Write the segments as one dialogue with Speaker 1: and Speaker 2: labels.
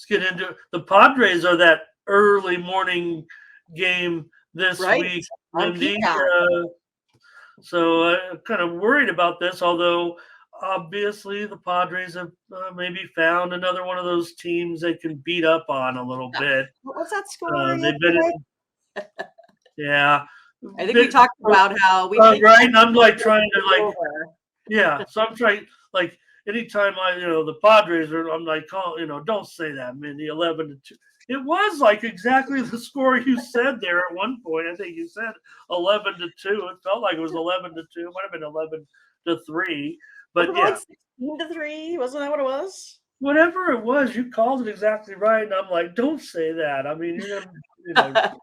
Speaker 1: let's get into it. The Padres are that early morning game this week, Mindy. So I'm kind of worried about this, although obviously the Padres have maybe found another one of those teams they can beat up on a little bit.
Speaker 2: What was that score?
Speaker 1: They've been, yeah.
Speaker 2: I think we talked about how we
Speaker 1: right, and I'm like trying to yeah. So I'm trying like anytime the Padres are, I'm like, don't say that, Mindy. 11-2. It was like exactly the score you said there at one point. I think you said 11-2. It felt like it was 11-2. It might have been 11-3. But yeah,
Speaker 2: 16-3. Wasn't that what it was?
Speaker 1: Whatever it was, you called it exactly right. And I'm like, don't say that. I mean, you're gonna,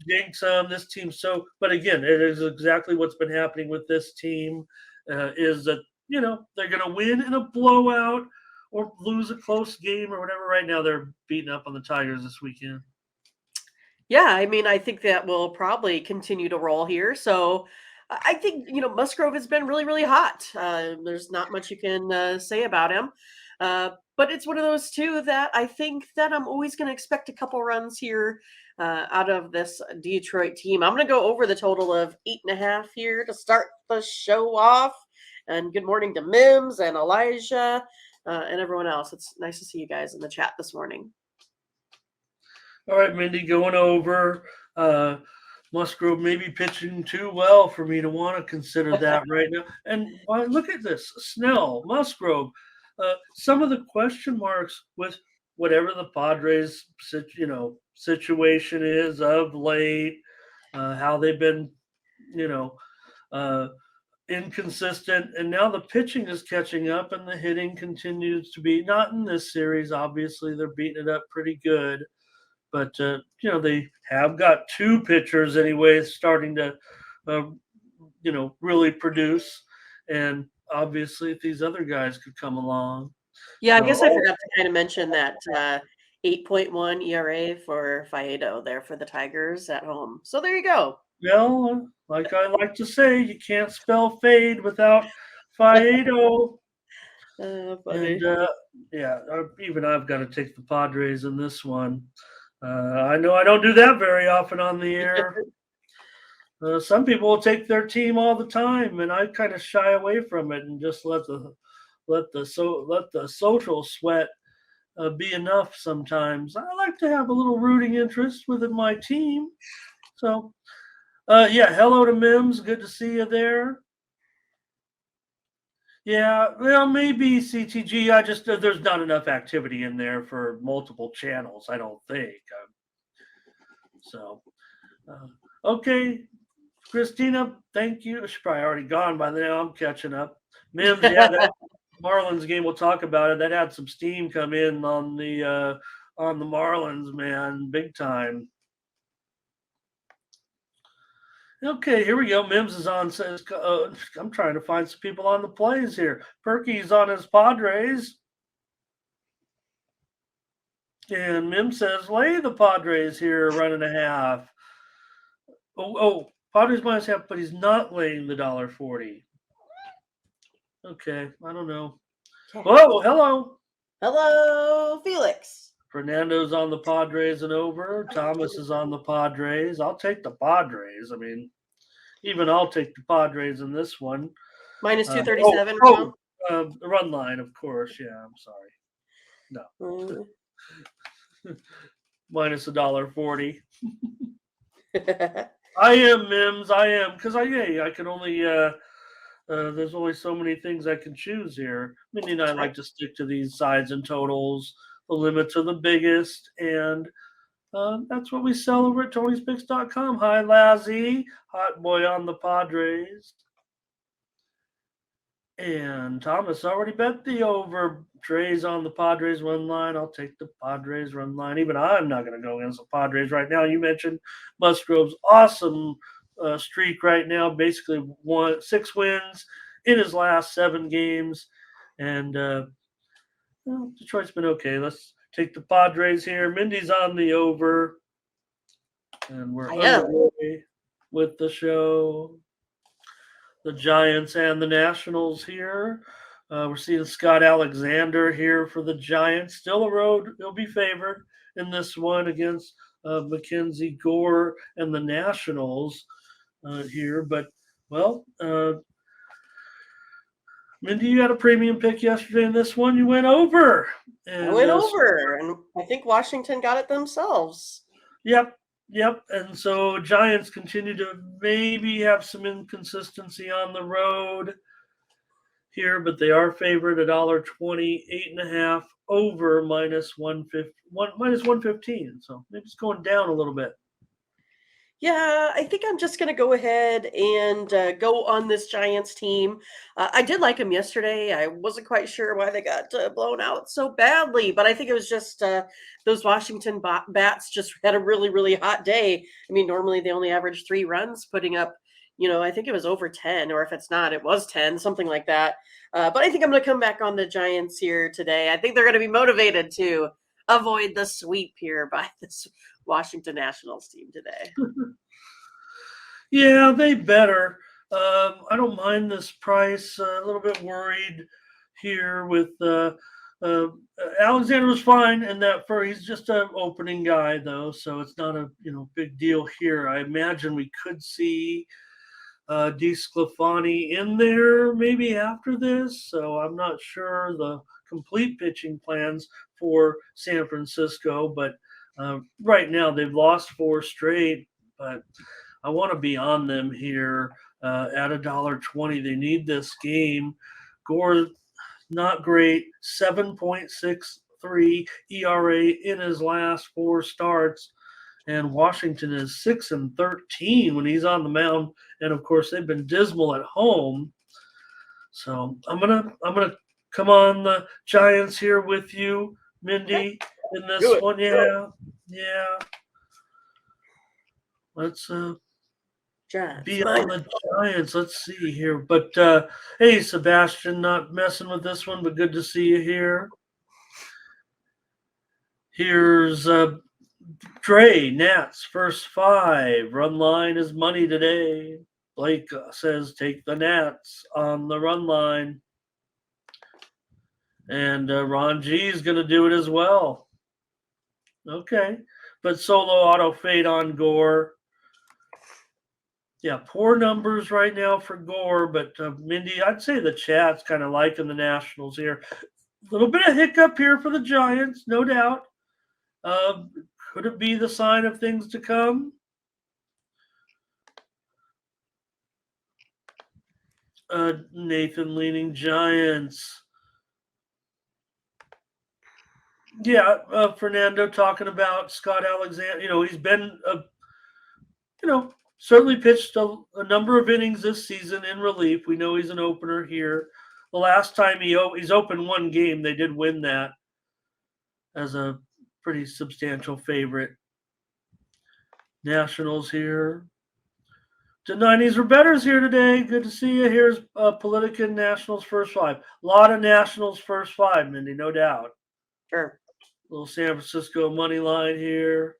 Speaker 1: jinx them. This team. So, but again, it is exactly what's been happening with this team. Is that they're gonna win in a blowout or lose a close game or whatever. Right now, they're beating up on the Tigers this weekend.
Speaker 2: Yeah, I mean, I think that will probably continue to roll here. So I think, Musgrove has been really, really hot. There's not much you can say about him. But it's one of those, too, that I think that I'm always going to expect a couple runs here out of this Detroit team. I'm going to go over the total of 8.5 here to start the show off. And good morning to Mims and Elijah and everyone else. It's nice to see you guys in the chat this morning.
Speaker 1: All right, Mindy, going over. Musgrove may be pitching too well for me to want to consider that right now. And look at this. Snell, Musgrove. Some of the question marks with whatever the Padres situation is of late, how they've been, inconsistent, and now the pitching is catching up and the hitting continues to be not in this series. Obviously, they're beating it up pretty good, but they have got two pitchers anyway starting to really produce, and obviously if these other guys could come along.
Speaker 2: Yeah, I guess I forgot to kind of mention that 8.1 ERA for Faedo there for the Tigers at home. So there you go.
Speaker 1: Well, like I like to say, you can't spell fade without Faedo.
Speaker 2: Funny.
Speaker 1: And even I've got to take the Padres in this one. I know I don't do that very often on the air. Some people will take their team all the time, and I kind of shy away from it and just let the social sweat be enough. Sometimes I like to have a little rooting interest within my team. So, hello to Mims. Good to see you there. Yeah, well, maybe CTG. There's not enough activity in there for multiple channels, I don't think. Okay, Christina, thank you. She's probably already gone by now. I'm catching up. Mims, that Marlins game, we'll talk about it. That had some steam come in on the Marlins, man, big time. Okay, here we go. Mims is on. Says, I'm trying to find some people on the plays here. Perky's on his Padres. And Mims says, lay the Padres here, 1.5. Padres -half, but he's not laying the $1.40. Okay, I don't know. Whoa, hello.
Speaker 2: Hello, Felix.
Speaker 1: Fernando's on the Padres and over. Thomas is on the Padres. I'll take the Padres. I mean, even I'll take the Padres in this one.
Speaker 2: Minus 237.
Speaker 1: The run line, of course. Yeah, I'm sorry. No. Minus $1.40. I am, Mims. I am, because I can only there's only so many things I can choose here. Mindy and I like to stick to these sides and totals. The limits are the biggest, and that's what we sell over at Tony'sPicks.com. Hi, Lazzy. Hot boy on the Padres. And Thomas already bet the over. Trey's on the Padres run line. I'll take the Padres run line. Even I'm not going to go against the Padres right now. You mentioned Musgrove's awesome streak right now. Basically 6 wins in his last 7 games. And Detroit's been okay. Let's take the Padres here. Mindy's on the over. And we're underway with the show. The Giants and the Nationals here. We're seeing Scott Alexander here for the Giants. Still a road. He'll be favored in this one against Mackenzie Gore and the Nationals here. But, well, Mindy, you had a premium pick yesterday in this one. You went over.
Speaker 2: I went over, and I think Washington got it themselves.
Speaker 1: Yep. And so Giants continue to maybe have some inconsistency on the road here, but they are favored at $1.20, 8.5 over minus 115. So maybe it's going down a little bit.
Speaker 2: Yeah, I think I'm just going to go ahead and go on this Giants team. I did like them yesterday. I wasn't quite sure why they got blown out so badly, but I think it was just those Washington bats just had a really, really hot day. I mean, normally they only average 3 runs, putting up, I think it was over 10, or if it's not, it was 10, something like that. But I think I'm going to come back on the Giants here today. I think they're going to be motivated to avoid the sweep here by this Washington Nationals team today.
Speaker 1: Yeah, they better. I don't mind this price. A little bit worried here with Alexander was fine in that he's just an opening guy though, so it's not a big deal here. I imagine we could see DeSclafani in there maybe after this, so I'm not sure the complete pitching plans for San Francisco, but right now they've lost 4 straight, but I want to be on them here at $1.20. They need this game. Gore, not great, 7.63 ERA in his last 4 starts. And Washington is 6-13 when he's on the mound, and of course they've been dismal at home. So I'm gonna come on the Giants here with you, Mindy, in this one. Yeah. Let's be on the Giants. Let's see here. But hey, Sebastian, not messing with this one, but good to see you here. Here's Dre, Nats, first 5. Run line is money today. Blake says take the Nats on the run line. And Ron G is going to do it as well. Okay. But solo auto fade on Gore. Yeah, poor numbers right now for Gore. But Mindy, I'd say the chat's kind of liking the Nationals here. A little bit of hiccup here for the Giants, no doubt. Could it be the sign of things to come? Nathan leaning Giants. Yeah, Fernando talking about Scott Alexander. He's been, certainly pitched a number of innings this season in relief. We know he's an opener here. The last time he's opened 1 game, they did win that as a pretty substantial favorite. Nationals here. Denies or betters here today. Good to see you. Here's Politican Nationals first 5. A lot of Nationals first 5, Mindy, no doubt.
Speaker 2: Sure.
Speaker 1: Little San Francisco money line here.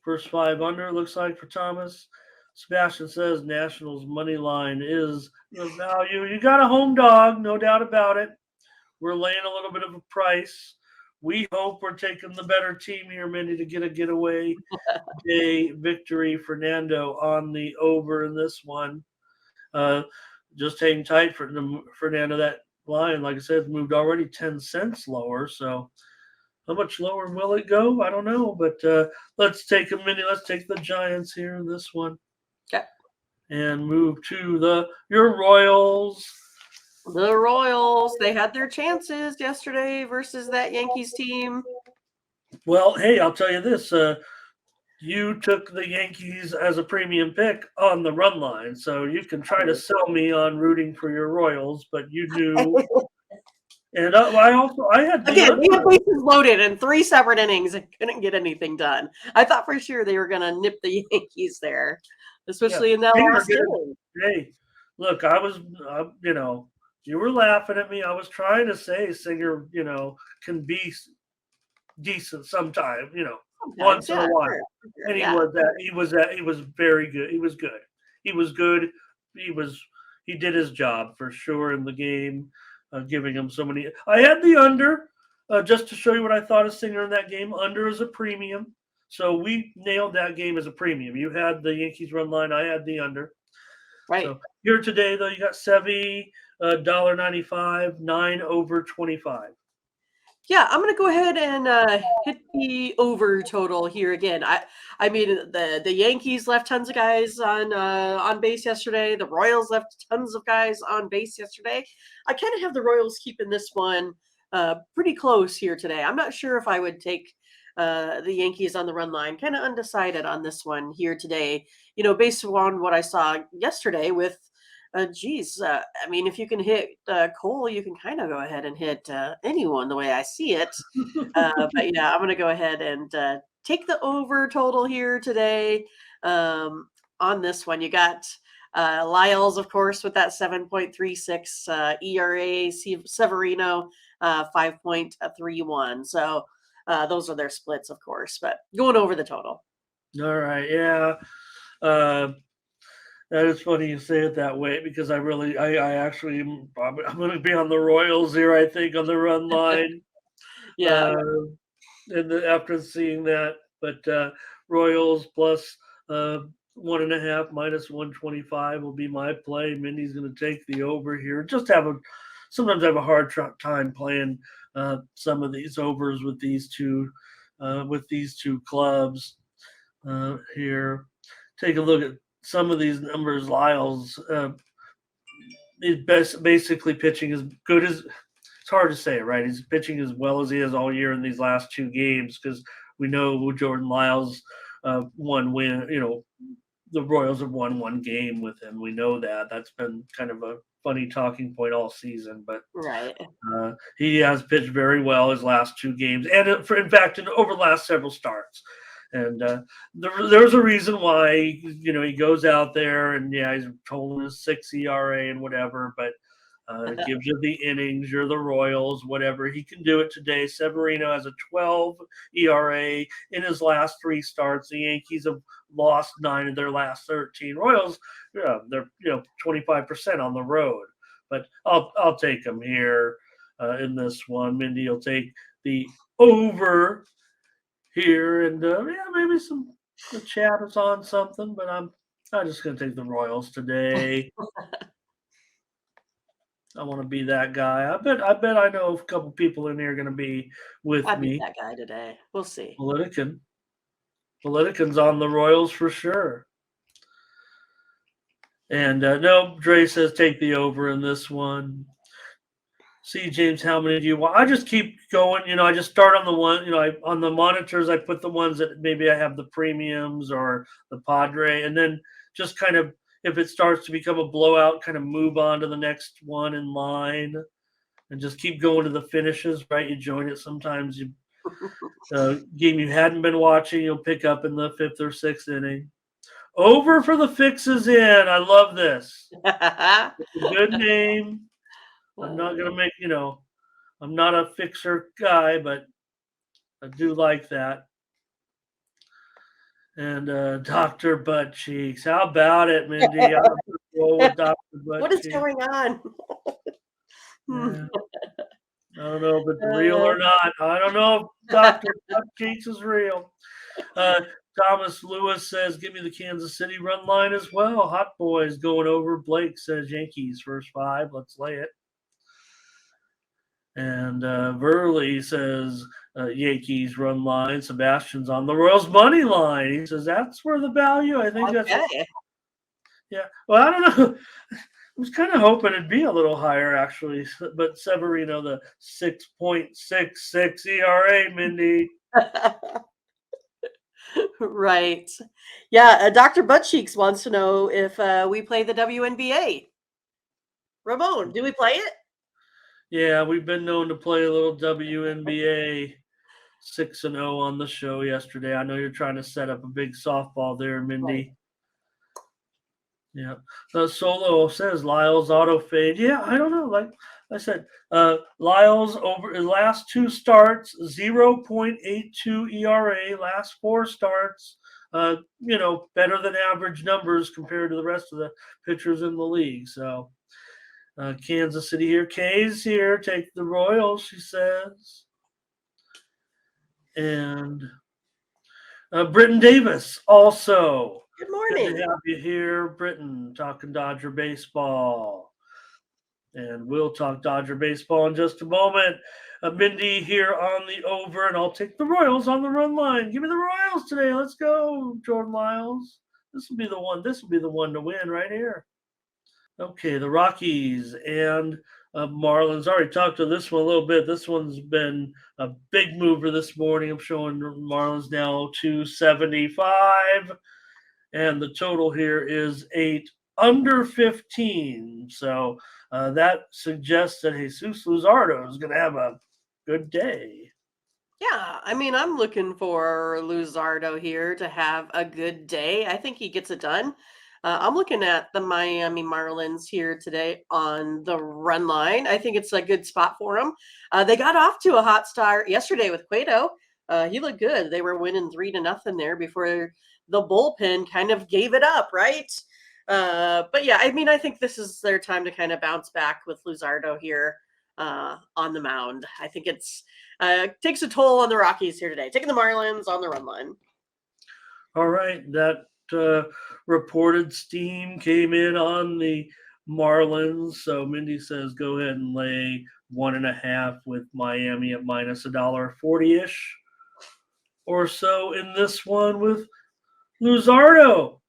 Speaker 1: First 5 under, looks like, for Thomas. Sebastian says Nationals money line is the value. You got a home dog, no doubt about it. We're laying a little bit of a price. We hope we're taking the better team here, Mindy, to get a getaway day victory. Fernando on the over in this one. Just hang tight for Fernando. That line, like I said, moved already 10 cents lower. So how much lower will it go? I don't know. But let's take a minute. Let's take the Giants here in this one.
Speaker 2: Okay.
Speaker 1: And move to your Royals.
Speaker 2: The Royals, they had their chances yesterday versus that Yankees team.
Speaker 1: Well, hey, I'll tell you this. You took the Yankees as a premium pick on the run line, so you can try to sell me on rooting for your Royals, but you do. And I had
Speaker 2: again, we had bases loaded in 3 separate innings and couldn't get anything done. I thought for sure they were going to nip the Yankees there, especially in that last inning.
Speaker 1: Hey, look, I was, you were laughing at me. I was trying to say Singer, can be decent sometime, once in a while. Sure. And he was very good. He was good. He did his job for sure in the game. giving him so many. I had the under just to show you what I thought of Singer in that game. Under is a premium. So we nailed that game as a premium. You had the Yankees run line. I had the under.
Speaker 2: Right.
Speaker 1: So here today, though, you got Sevy, $1.95, 9 over 25.
Speaker 2: Yeah, I'm gonna go ahead and hit the over total here again. I mean the Yankees left tons of guys on base yesterday. The Royals left tons of guys on base yesterday. I kind of have the Royals keeping this one pretty close here today. I'm not sure if I would take the Yankees on the run line. Kind of undecided on this one here today. Based on what I saw yesterday with I mean, if you can hit Cole, you can kind of go ahead and hit anyone the way I see it. But yeah, I'm going to go ahead and take the over total here today. On this one, you got Lyles, of course, with that 7.36 ERA, Severino 5.31. So those are their splits, of course, but going over the total.
Speaker 1: All right, yeah. That is funny you say it that way because I'm going to be on the Royals here, I think, on the run line.
Speaker 2: Yeah.
Speaker 1: After seeing that, but Royals plus 1.5 minus 125 will be my play. Mindy's going to take the over here. Sometimes I have a hard time playing some of these overs with these two clubs here. Take a look at some of these numbers. Lyles is basically pitching as good as it's hard to say, right? He's pitching as well as he has all year in these last two games because we know Jordan Lyles won win. The Royals have won one game with him. We know that. That's been kind of a funny talking point all season, but
Speaker 2: Right.
Speaker 1: he has pitched very well his last two games, and in fact, over the last several starts. And there's a reason why he goes out there and he's told his 6 ERA and whatever, but it gives you the innings. You're the Royals, whatever. He can do it today. Severino has a 12 ERA in his last 3 starts. The Yankees have lost 9 of their last 13. Royals, they're 25% on the road, but I'll take them here in this one. Mindy will take the over here, and maybe the chat is on something, but I'm just gonna take the Royals today. I want to be that guy. I bet I know a couple people in here are gonna be with
Speaker 2: I'd
Speaker 1: me.
Speaker 2: be that guy today. We'll see.
Speaker 1: Politican's on the Royals for sure. And no, Dre says take the over in this one. See, James, how many do you want? I just keep going. I just start on the one, on the monitors, I put the ones that maybe I have the premiums or the Padre, and then just kind of, if it starts to become a blowout, kind of move on to the next one in line and just keep going to the finishes, right? You join it. Sometimes game you hadn't been watching, you'll pick up in the 5th or 6th inning. Over for the fixes in. I love this. It's a good name. I'm not going to make, I'm not a fixer guy, but I do like that. And Dr. Butt Cheeks. How about it, Mindy? With Dr. Butt
Speaker 2: What is
Speaker 1: Cheeks.
Speaker 2: going on?
Speaker 1: Yeah. I don't know if it's real or not. I don't know if Dr. Butt Cheeks is real. Thomas Lewis says, give me the Kansas City run line as well. Hot boys going over. Blake says Yankees first 5. Let's lay it. And Verley says Yankees run line. Sebastian's on the Royals money line. He says that's where the value. I think that's. Yeah. Well, I don't know. I was kind of hoping it'd be a little higher, actually. But Severino, the 6.66 ERA, Mindy.
Speaker 2: Right. Yeah. Dr. Buttcheeks wants to know if we play the WNBA. Ramon, do we play it?
Speaker 1: Yeah, we've been known to play a little WNBA 6-0 on the show yesterday. I know you're trying to set up a big softball there, Mindy. Right. Yeah. Solo says Lyles auto fade. Yeah, I don't know. Like I said, Lyles over his last 2 starts, 0.82 ERA, last 4 starts, better than average numbers compared to the rest of the pitchers in the league. So Kansas City here. K's here. Take the Royals, she says. And Britton Davis also.
Speaker 2: Good
Speaker 1: Good
Speaker 2: morning.
Speaker 1: to have you here, Britton, talking Dodger baseball. And we'll talk Dodger baseball in just a moment. Mindy here on the over, and I'll take the Royals on the run line. Give me the Royals today. Let's go, Jordan Lyles. This will be the one. This will be the one to win right here. Okay, the Rockies and Marlins. Already talked to this one a little bit. This one's been a big mover this morning. I'm showing Marlins now 275, and the total here is 8 under 15. So that suggests that Jesus Luzardo is going to have a good day.
Speaker 2: Yeah, I mean, I'm looking for Luzardo here to have a good day. I think he gets it done. I'm looking at the Miami Marlins here today on the run line. I think it's a good spot for them. They got off to a hot start yesterday with Cueto. He looked good. They were winning 3-0 there before the bullpen kind of gave it up, right? But yeah, I mean, I think this is their time to kind of bounce back with Luzardo here on the mound. I think it's takes a toll on the Rockies here today. Taking the Marlins on the run line.
Speaker 1: All right, that reported steam came in on the Marlins. So Mindy says go ahead and lay 1.5 with Miami at minus $1.40-ish or so in this one with Luzardo.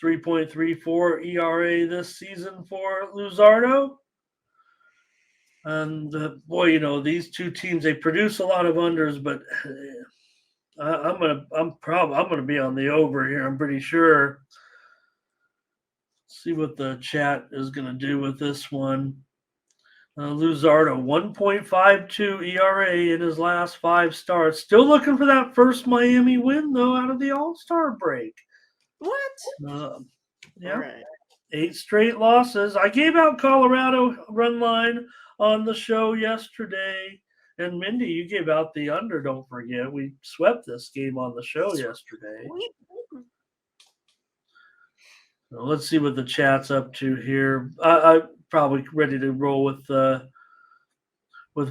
Speaker 1: 3.34 ERA this season for Luzardo. And boy, these two teams, they produce a lot of unders, but I'm gonna be on the over here. I'm pretty sure. See what the chat is gonna do with this one. Luzardo 1.52 ERA in his last 5 starts. Still looking for that first Miami win though out of the All-Star break.
Speaker 2: What?
Speaker 1: Yeah.
Speaker 2: All right.
Speaker 1: 8 straight losses. I gave out Colorado run line on the show yesterday. And Mindy, you gave out the under, don't forget. We swept this game on the show yesterday. So let's see what the chat's up to here. I'm probably ready to roll with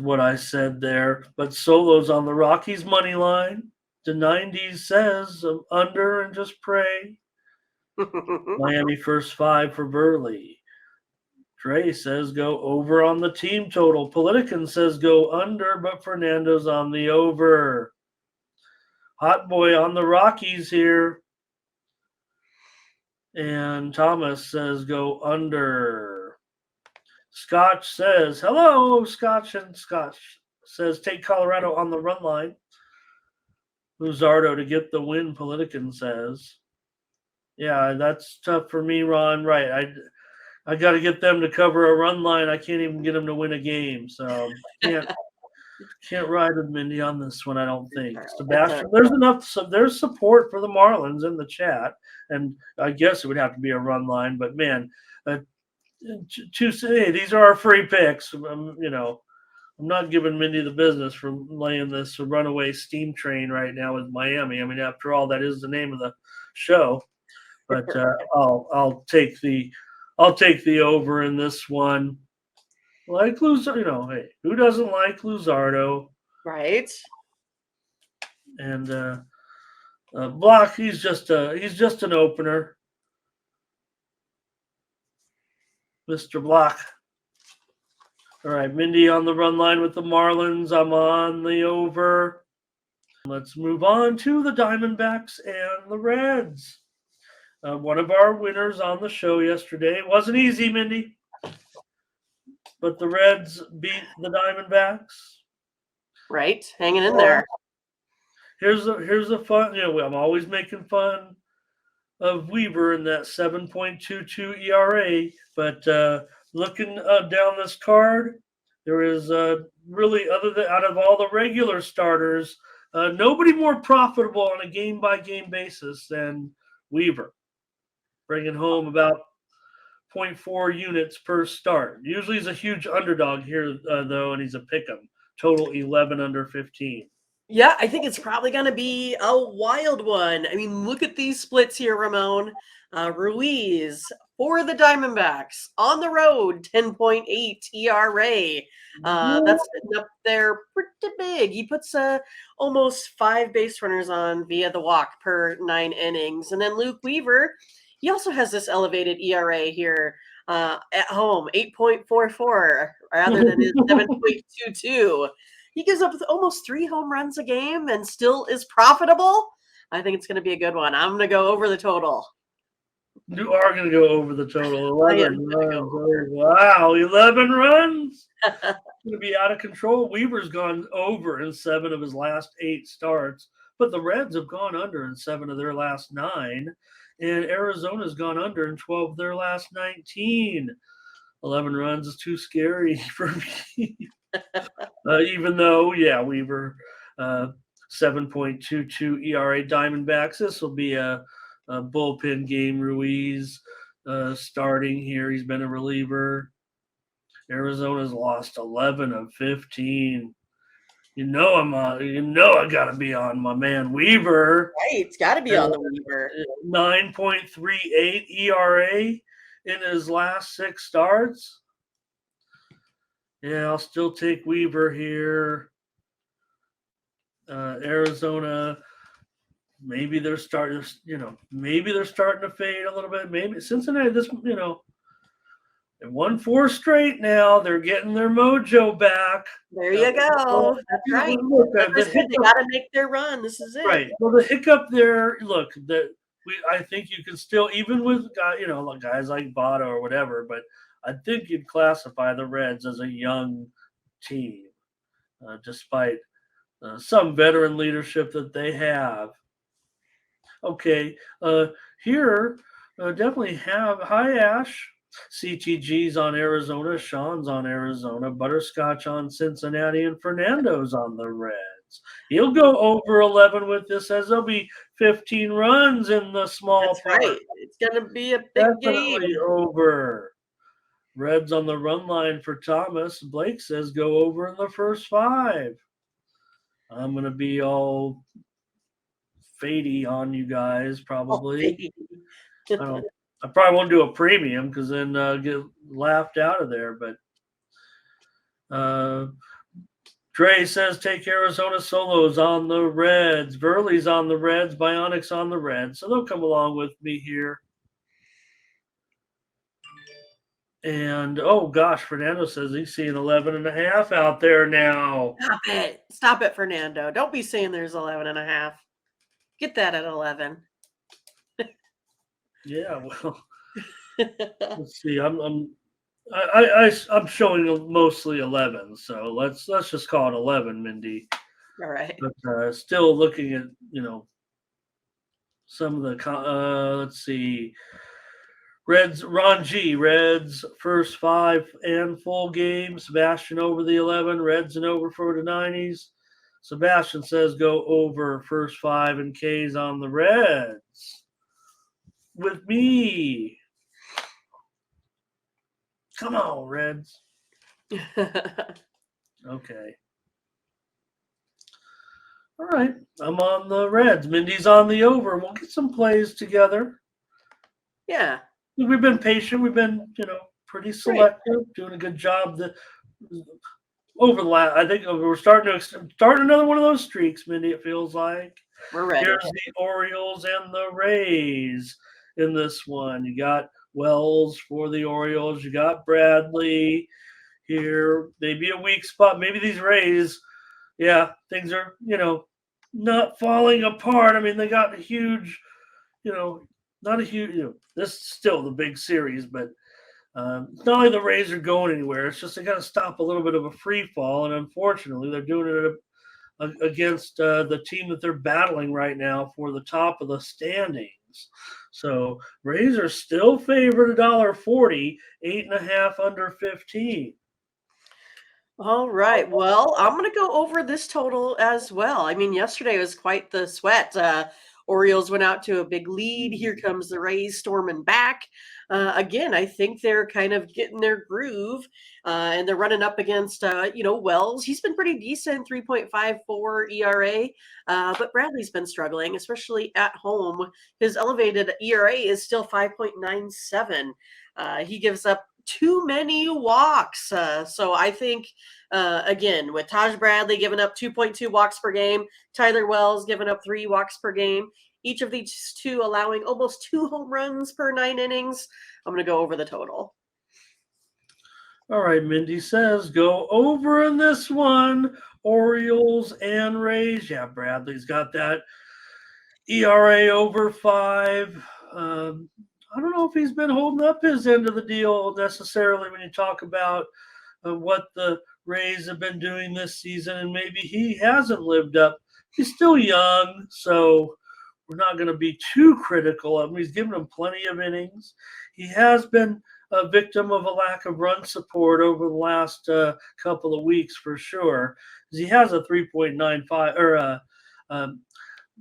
Speaker 1: what I said there. But Solo's on the Rockies money line. The 90s says under and just pray. Miami first 5 for Burley. Trey says go over on the team total. Politican says go under, but Fernando's on the over. Hot Boy on the Rockies here. And Thomas says go under. Scotch says, hello, Scotch. And Scotch says take Colorado on the run line. Luzardo to get the win, Politican says. Yeah, that's tough for me, Ron. Right. I got to get them to cover a run line. I can't even get them to win a game. So can't ride with Mindy on this one, I don't think. Sebastian, there's support for the Marlins in the chat. And I guess it would have to be a run line. But, man, these are our free picks. I'm not giving Mindy the business for laying this runaway steam train right now with Miami. I mean, after all, that is the name of the show. But I'll take the over in this one. Like Luzardo, hey, who doesn't like Luzardo?
Speaker 2: Right.
Speaker 1: And Block, he's just an opener. Mr. Block. All right, Mindy on the run line with the Marlins. I'm on the over. Let's move on to the Diamondbacks and the Reds. One of our winners on the show yesterday. It wasn't easy, Mindy. But the Reds beat the Diamondbacks.
Speaker 2: Right. Hanging in there.
Speaker 1: Here's the fun. I'm always making fun of Weaver in that 7.22 ERA. But looking down this card, there is really, out of all the regular starters, nobody more profitable on a game-by-game basis than Weaver. Bringing home about 0.4 units per start. Usually he's a huge underdog here, though, and he's a pick'em. Total 11 under 15.
Speaker 2: Yeah, I think it's probably going to be a wild one. I mean, look at these splits here, Ramon. Ruiz, for the Diamondbacks on the road, 10.8 ERA. That's sitting up there pretty big. He puts almost 5 base runners on via the walk per 9 innings. And then Luke Weaver, he also has this elevated ERA here at home, 8.44 rather than his 7.22. He gives up almost 3 home runs a game and still is profitable. I think it's going to be a good one. I'm going to go over the total.
Speaker 1: You are going to go over the total. 11
Speaker 2: gonna
Speaker 1: runs.
Speaker 2: go
Speaker 1: Oh, wow. 11 runs? Going to be out of control. Weaver's gone over in 7 of his last 8 starts, but the Reds have gone under in 7 of their last 9, and Arizona's gone under in 12 of their last 19. 11 runs is too scary for me. Even though, Weaver, 7.22 ERA Diamondbacks. This will be a bullpen game. Ruiz starting here. He's been a reliever. Arizona's lost 11 of 15. You know I got to be on my man Weaver.
Speaker 2: Right, it's got to be on the Weaver.
Speaker 1: 9.38 ERA in his last 6 starts. Yeah, I'll still take Weaver here. Arizona, maybe they're starting to fade a little bit. Maybe Cincinnati, they won 4 straight now. They're getting their mojo back.
Speaker 2: There you go. That's right. They got to make their run. This is it.
Speaker 1: Right. Well, the hiccup there, look, I think you can still, even with guys like Votto or whatever, but I think you'd classify the Reds as a young team, despite some veteran leadership that they have. Okay, here definitely have hi Ash. CTG's on Arizona, Sean's on Arizona, Butterscotch on Cincinnati, and Fernando's on the Reds. He'll go over 11 with this, as there'll be 15 runs in the small.
Speaker 2: That's right. It's going to be a big game.
Speaker 1: Over. Reds on the run line for Thomas. Blake says go over in the first 5. I'm going to be all fadey on you guys, probably. I probably won't do a premium because then get laughed out of there. But Dre says take Arizona Solos on the Reds. Burley's on the Reds. Bionics on the Reds. So they'll come along with me here. And, oh, gosh, Fernando says he's seeing 11.5 out there now.
Speaker 2: Stop it, Fernando. Don't be saying there's 11.5. Get that at 11.
Speaker 1: Yeah, well, let's see. I'm showing mostly 11, so let's just call it 11, Mindy.
Speaker 2: All right.
Speaker 1: But still looking at some of the let's see. Reds, Ron G. Reds first 5 and full game. Sebastian over the 11. Reds and over for the 90s. Sebastian says go over first 5 and K's on the Reds. With me. Come on, Reds. Okay. All right. I'm on the Reds. Mindy's on the over. We'll get some plays together.
Speaker 2: Yeah.
Speaker 1: We've been patient. We've been, pretty selective, doing a good job. Over the last, I think we're starting another one of those streaks, Mindy, it feels like.
Speaker 2: We're ready.
Speaker 1: Here's the Orioles and the Rays in this one. You got Wells for the Orioles. You got Bradley here. Maybe a weak spot. Maybe these Rays, things are, not falling apart. I mean, they got a huge, not a huge, this is still the big series, but it's not like the Rays are going anywhere. It's just they got to stop a little bit of a free fall, and unfortunately, they're doing it against the team that they're battling right now for the top of the standings. So Rays are still favored $1.40, 8.5 under 15.
Speaker 2: All right. Well, I'm going to go over this total as well. I mean, yesterday was quite the sweat. Orioles went out to a big lead. Here comes the Rays storming back. Again, I think they're kind of getting their groove, and they're running up against, Wells. He's been pretty decent, 3.54 ERA, but Bradley's been struggling, especially at home. His elevated ERA is still 5.97. He gives up too many walks. So I think, again, with Taj Bradley giving up 2.2 walks per game, Tyler Wells giving up 3 walks per game, each of these two allowing almost 2 home runs per 9 innings, I'm going to go over the total.
Speaker 1: All right, Mindy says go over in this one. Orioles and Rays. Yeah, Bradley's got that ERA over 5. I don't know if he's been holding up his end of the deal necessarily when you talk about what the Rays have been doing this season, and maybe he hasn't lived up. He's still young, so we're not going to be too critical of him. He's given him plenty of innings. He has been a victim of a lack of run support over the last couple of weeks for sure. He has a 3.95 or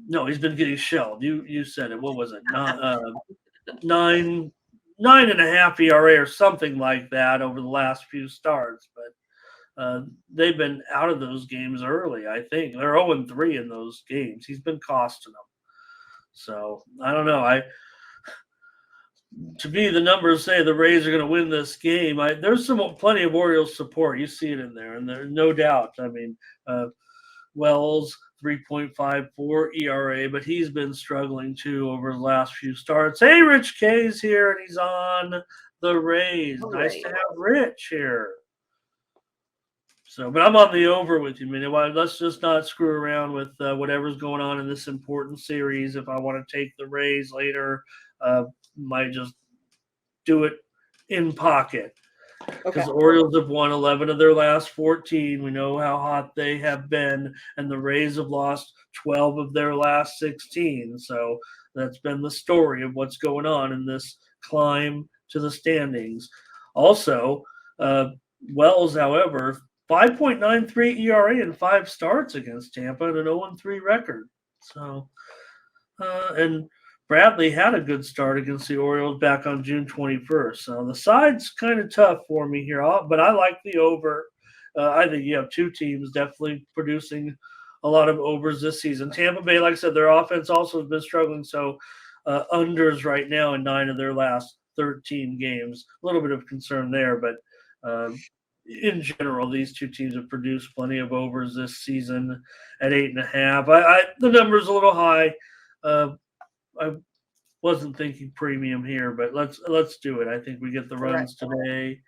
Speaker 1: no, he's been getting shelled. You said it. What was it? Not nine and a half ERA or something like that over the last few starts, but they've been out of those games early. I think they're 0-3 in those games. He's been costing them. So I don't know. To me, the numbers say the Rays are going to win this game. There's plenty of Orioles support. You see it in there, and there's no doubt. I mean, Wells 3.54 ERA, but he's been struggling too over the last few starts. Hey, Rich K's here, and he's on the Rays. Nice to have Rich here. So, but I'm on the over with you, man. Let's just not screw around with whatever's going on in this important series. If I want to take the Rays later, might just do it in pocket. Because the Orioles have won 11 of their last 14. We know how hot they have been, and the Rays have lost 12 of their last 16. So that's been the story of what's going on in this climb to the standings. Also, Wells, however, 5.93 ERA in 5 starts against Tampa and an 0-3 record. So, and Bradley had a good start against the Orioles back on June 21st. So the side's kind of tough for me here, but I like the over. I think you have 2 teams definitely producing a lot of overs this season. Tampa Bay, like I said, their offense also has been struggling. So unders right now in 9 of their last 13 games. A little bit of concern there, but in general, these 2 teams have produced plenty of overs this season at 8.5. The number's a little high. I wasn't thinking premium here, but let's do it. I think we get the runs today.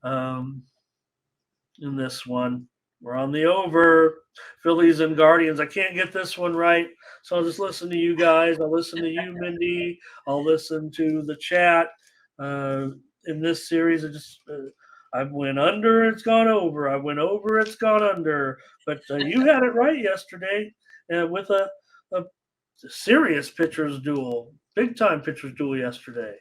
Speaker 1: In this one, we're on the over. Phillies and Guardians. I can't get this one right, so I'll just listen to you guys. I'll listen to you, Mindy. I'll listen to the chat. In this series, I went under, it's gone over. I went over, it's gone under. But you had it right yesterday with a serious pitchers duel, big time pitchers duel yesterday.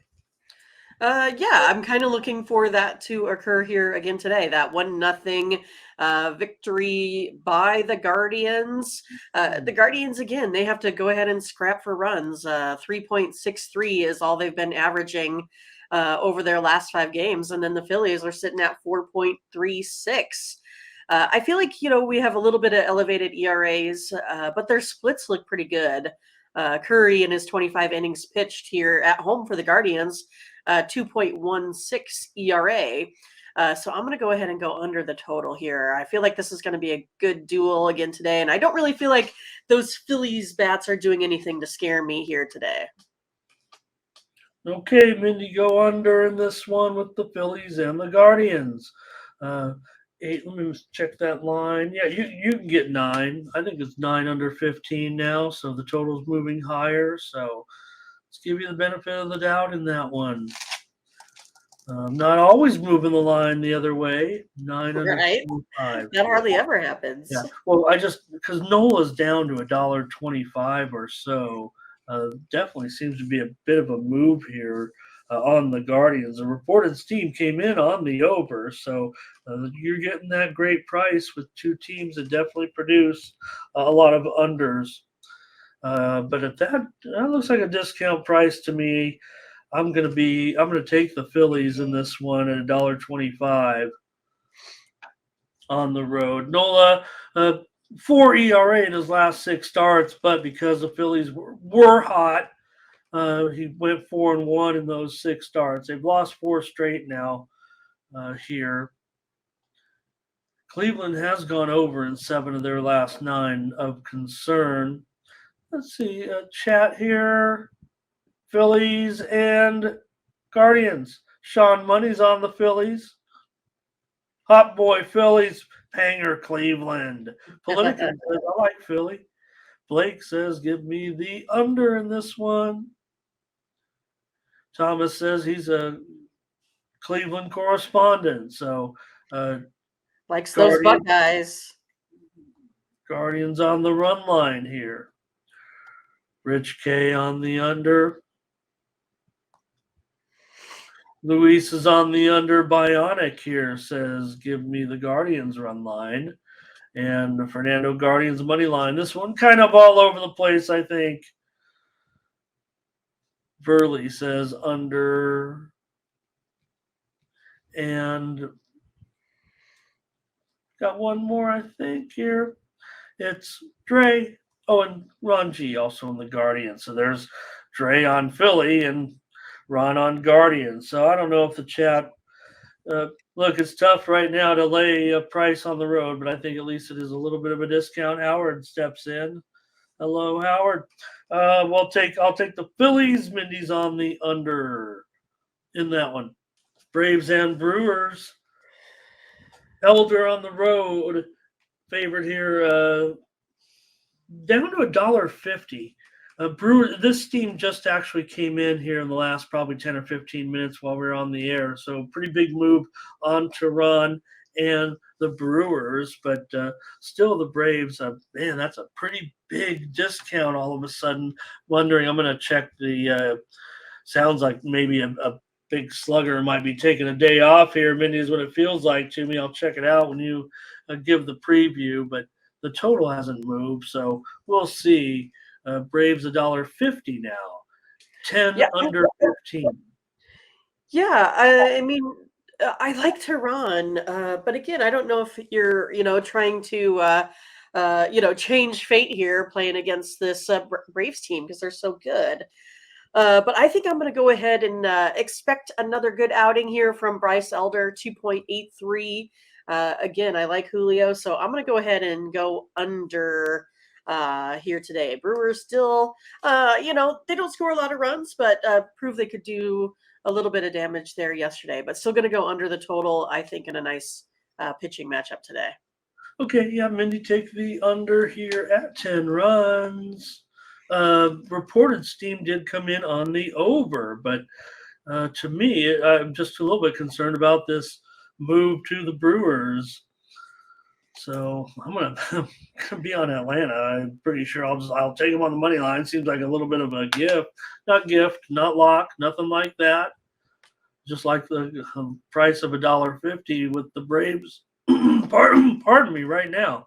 Speaker 2: Yeah, I'm kind of looking for that to occur here again today. That 1-0 victory by the Guardians. The Guardians, again, they have to go ahead and scrap for runs. 3.63 is all they've been averaging over their last 5 games. And then the Phillies are sitting at 4.36. I feel like, we have a little bit of elevated ERAs, but their splits look pretty good. Curry in his 25 innings pitched here at home for the Guardians, 2.16 ERA. So I'm going to go ahead and go under the total here. I feel like this is going to be a good duel again today, and I don't really feel like those Phillies bats are doing anything to scare me here today.
Speaker 1: Okay, Mindy, go under in this one with the Phillies and the Guardians. 8. Let me check that line. Yeah, you can get 9. I think it's 9 under 15 now, so the total's moving higher. So let's give you the benefit of the doubt in that one. Not always moving the line the other way. 9 under 25.
Speaker 2: That hardly ever happens.
Speaker 1: Yeah. Well, because Nola's down to $1.25 or so. Definitely seems to be a bit of a move here on the Guardians. The reported steam came in on the over, so you're getting that great price with 2 teams that definitely produce a lot of unders. But at that looks like a discount price to me. I'm gonna take the Phillies in this one at $1.25 on the road. Nola, 4 ERA in his last 6 starts, but because the Phillies were hot, he went 4-1 in those 6 starts. They've lost 4 straight now here. Cleveland has gone over in 7 of their last 9 of concern. Let's see, chat here. Phillies and Guardians. Sean Money's on the Phillies. Hot boy Phillies. Hanger Cleveland. Politican says, I like Philly. Blake says, give me the under in this one. Thomas says he's a Cleveland correspondent. So,
Speaker 2: Likes those
Speaker 1: Guardians,
Speaker 2: Buckeyes.
Speaker 1: Guardians on the run line here. Rich K on the under. Luis is on the under. Bionic here says, give me the Guardians run line. And Fernando Guardians money line. This one kind of all over the place, I think. Burley says under. And got one more, I think, here. It's Dre. Oh, and Ron G also in the Guardians. So there's Dre on Philly and Ron on Guardians. So I don't know if the chat. Look, it's tough right now to lay a price on the road, but I think at least it is a little bit of a discount. Howard steps in. Hello, Howard. I'll take the Phillies. Mindy's on the under in that one. Braves and Brewers. Elder on the road. Favorite here. Down to $1.50. Brewer, this team just actually came in here in the last probably 10 or 15 minutes while we were on the air. So pretty big move on Tehran and the Brewers, but still the Braves. Man, that's a pretty big discount all of a sudden. Wondering, I'm going to check the. Sounds like maybe a big slugger might be taking a day off here. Mindy is what it feels like to me. I'll check it out when you give the preview, but the total hasn't moved, so we'll see. Braves $1.50 now, 10 under 15.
Speaker 2: Yeah, I mean, I like Tehran, but again, I don't know if you're, trying to, change fate here playing against this Braves team because they're so good. But I think I'm going to go ahead and expect another good outing here from Bryce Elder, 2.83. Again, I like Julio, so I'm going to go ahead and go under here today. Brewers still, they don't score a lot of runs, but prove they could do a little bit of damage there yesterday. But still going to go under the total, I think, in a nice pitching matchup today.
Speaker 1: Okay, yeah, Mindy, take the under here at 10 runs. Reported steam did come in on the over, but to me, I'm just a little bit concerned about this move to the Brewers. So I'm gonna be on Atlanta. I'm pretty sure I'll take them on the money line. Seems like a little bit of a gift, not lock, nothing like that. Just like the price of $1.50 with the Braves. pardon me, right now,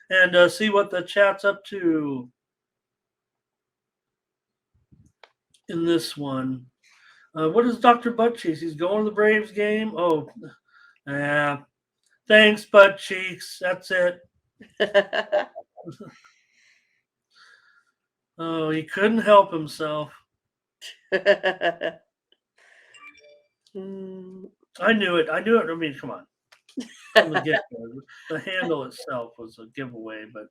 Speaker 1: and see what the chat's up to in this one. What is Dr. Buttcheeks? He's going to the Braves game. Oh, yeah. Thanks, Butt Cheeks. That's it. Oh, he couldn't help himself. I knew it. I mean, come on. From the get-go. The handle itself was a giveaway, but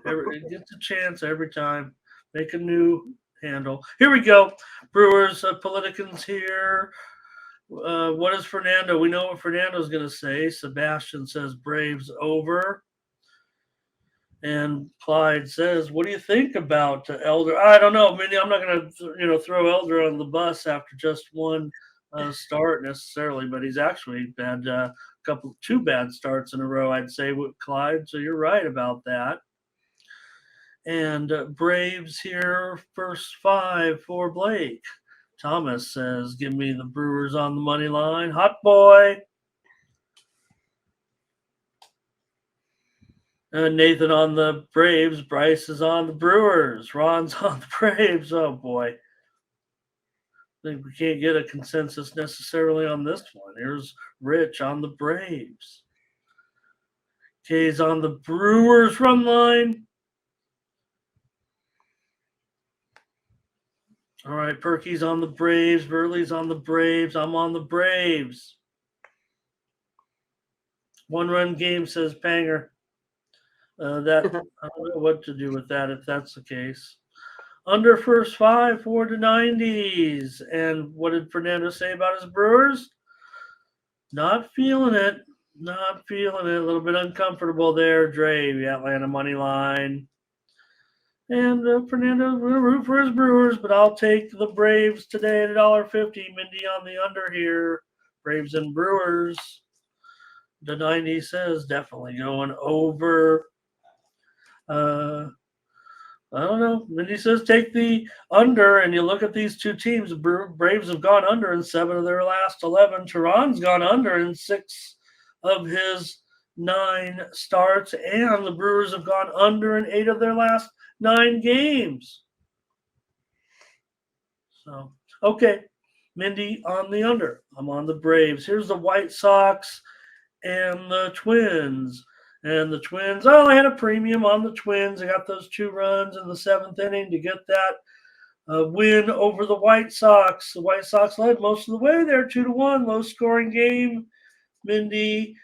Speaker 1: it gets a chance every time. Make a new handle. Here we go. Brewers, Politicans here. What is Fernando? We know what Fernando's going to say. Sebastian says Braves over. And Clyde says, what do you think about Elder? I don't know. Mindy, I'm not going to, throw Elder on the bus after just one start necessarily, but he's actually had two bad starts in a row, I'd say, with Clyde. So you're right about that. And Braves here, first 5 for Blake. Thomas says, give me the Brewers on the money line. Hot boy. Nathan on the Braves. Bryce is on the Brewers. Ron's on the Braves. Oh, boy. think we can't get a consensus necessarily on this one. Here's Rich on the Braves. K's on the Brewers run line. All right, Perky's on the Braves. Burley's on the Braves. I'm on the Braves. 1-run game, says Panger. That I don't know what to do with that if that's the case. Under first 5, 4 to 90s. And what did Fernando say about his Brewers? Not feeling it. Not feeling it. A little bit uncomfortable there. Dre, the Atlanta money line. And Fernando will root for his Brewers, but I'll take the Braves today at $1.50. Mindy on the under here. Braves and Brewers. The 90 says definitely going over. I don't know. Mindy says take the under, and you look at these two teams. The Braves have gone under in 7 of their last 11. Tehran's gone under in 6 of his 9 starts, and the Brewers have gone under in 8 of their last 9 games. So, okay. Mindy on the under. I'm on the Braves. Here's the White Sox and the Twins. And the Twins, I had a premium on the Twins. I got those 2 runs in the 7th inning to get that win over the White Sox. The White Sox led most of the way there, 2-1, low-scoring game. Mindy,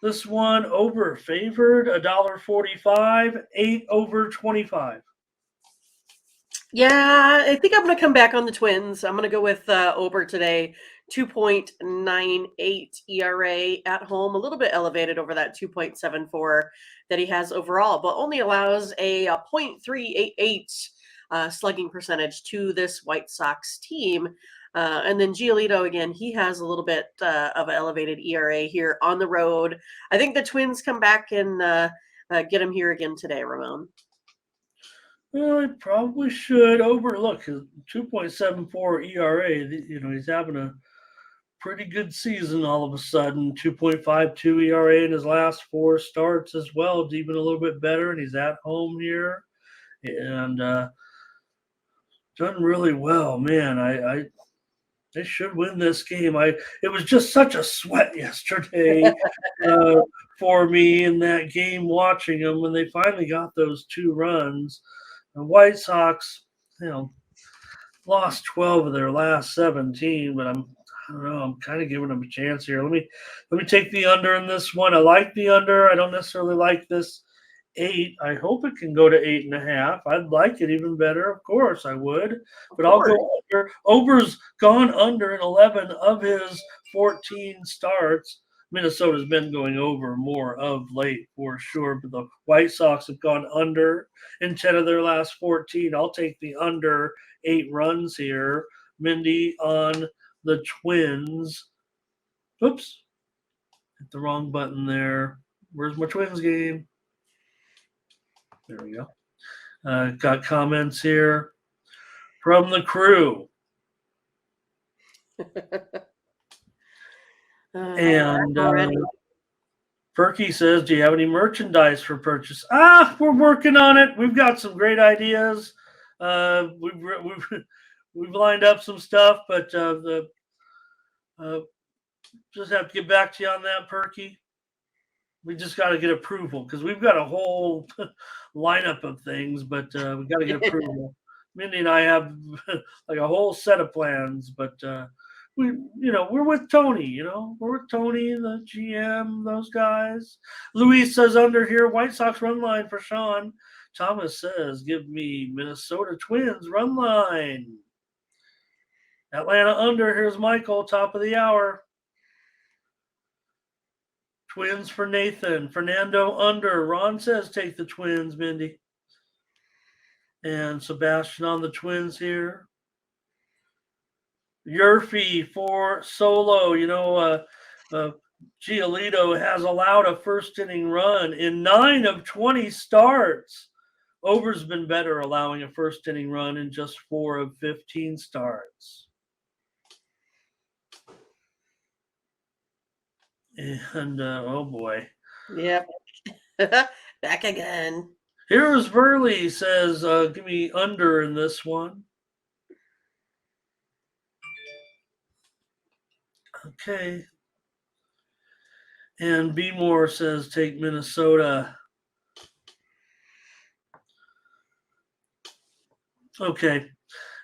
Speaker 1: this one over favored, $1.45, 8 over 25.
Speaker 2: Yeah, I think I'm going to come back on the Twins. I'm going to go with Ober today. 2.98 ERA at home, a little bit elevated over that 2.74 that he has overall, but only allows a .388 slugging percentage to this White Sox team. And then Giolito, again, he has a little bit of an elevated ERA here on the road. I think the Twins come back and get him here again today, Ramon.
Speaker 1: Well, it probably should overlook his 2.74 ERA. He's having a pretty good season all of a sudden. 2.52 ERA in his last 4 starts as well. It's even a little bit better, and he's at home here. And done really well. Man, they should win this game. It was just such a sweat yesterday for me in that game watching them when they finally got those 2 runs. The White Sox, lost 12 of their last 17, but I don't know. I'm kind of giving them a chance here. Let me take the under in this one. I like the under. I don't necessarily like this 8. I hope it can go to 8.5. I'd like it even better. Of course, I would. But I'll go under. Ober's gone under in 11 of his 14 starts. Minnesota's been going over more of late for sure, but the White Sox have gone under in 10 of their last 14. I'll take the under 8 runs here. Mindy on the Twins. Oops. Hit the wrong button there. Where's my Twins game? There we go. Got comments here from the crew. And Perky says, do you have any merchandise for purchase? We're working on it. We've got some great ideas. We've lined up some stuff, but just have to get back to you on that, Perky. We just got to get approval because we've got a whole lineup of things, but we got to get approval. Mindy and I have like a whole set of plans, but we're with Tony, we're with Tony, the GM, those guys. Luis says under here, White Sox run line for Sean. Thomas says, give me Minnesota Twins run line. Atlanta under, here's Michael, top of the hour. Twins for Nathan. Fernando under. Ron says take the Twins, Mindy. And Sebastian on the Twins here. Yurfie for Solo. Giolito has allowed a first inning run in 9 of 20 starts. Over's been better allowing a first inning run in just 4 of 15 starts. And oh boy.
Speaker 2: Yep. Back again.
Speaker 1: Here's Verley says, give me under in this one. Okay. And B Moore says take Minnesota. Okay.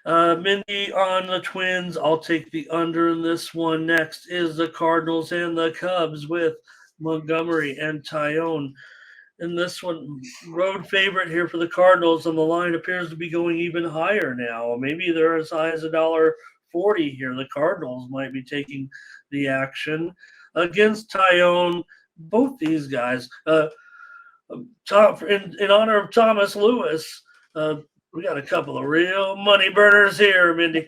Speaker 1: Mindy on the Twins. I'll take the under in this one. Next is the Cardinals and the Cubs with Montgomery and Tyone. In this one, road favorite here for the Cardinals, and the line appears to be going even higher now. Maybe they're as high as $1.40 here. The Cardinals might be taking the action against Tyone. Both these guys, in honor of Thomas Lewis, we got a couple of real money burners here, Mindy.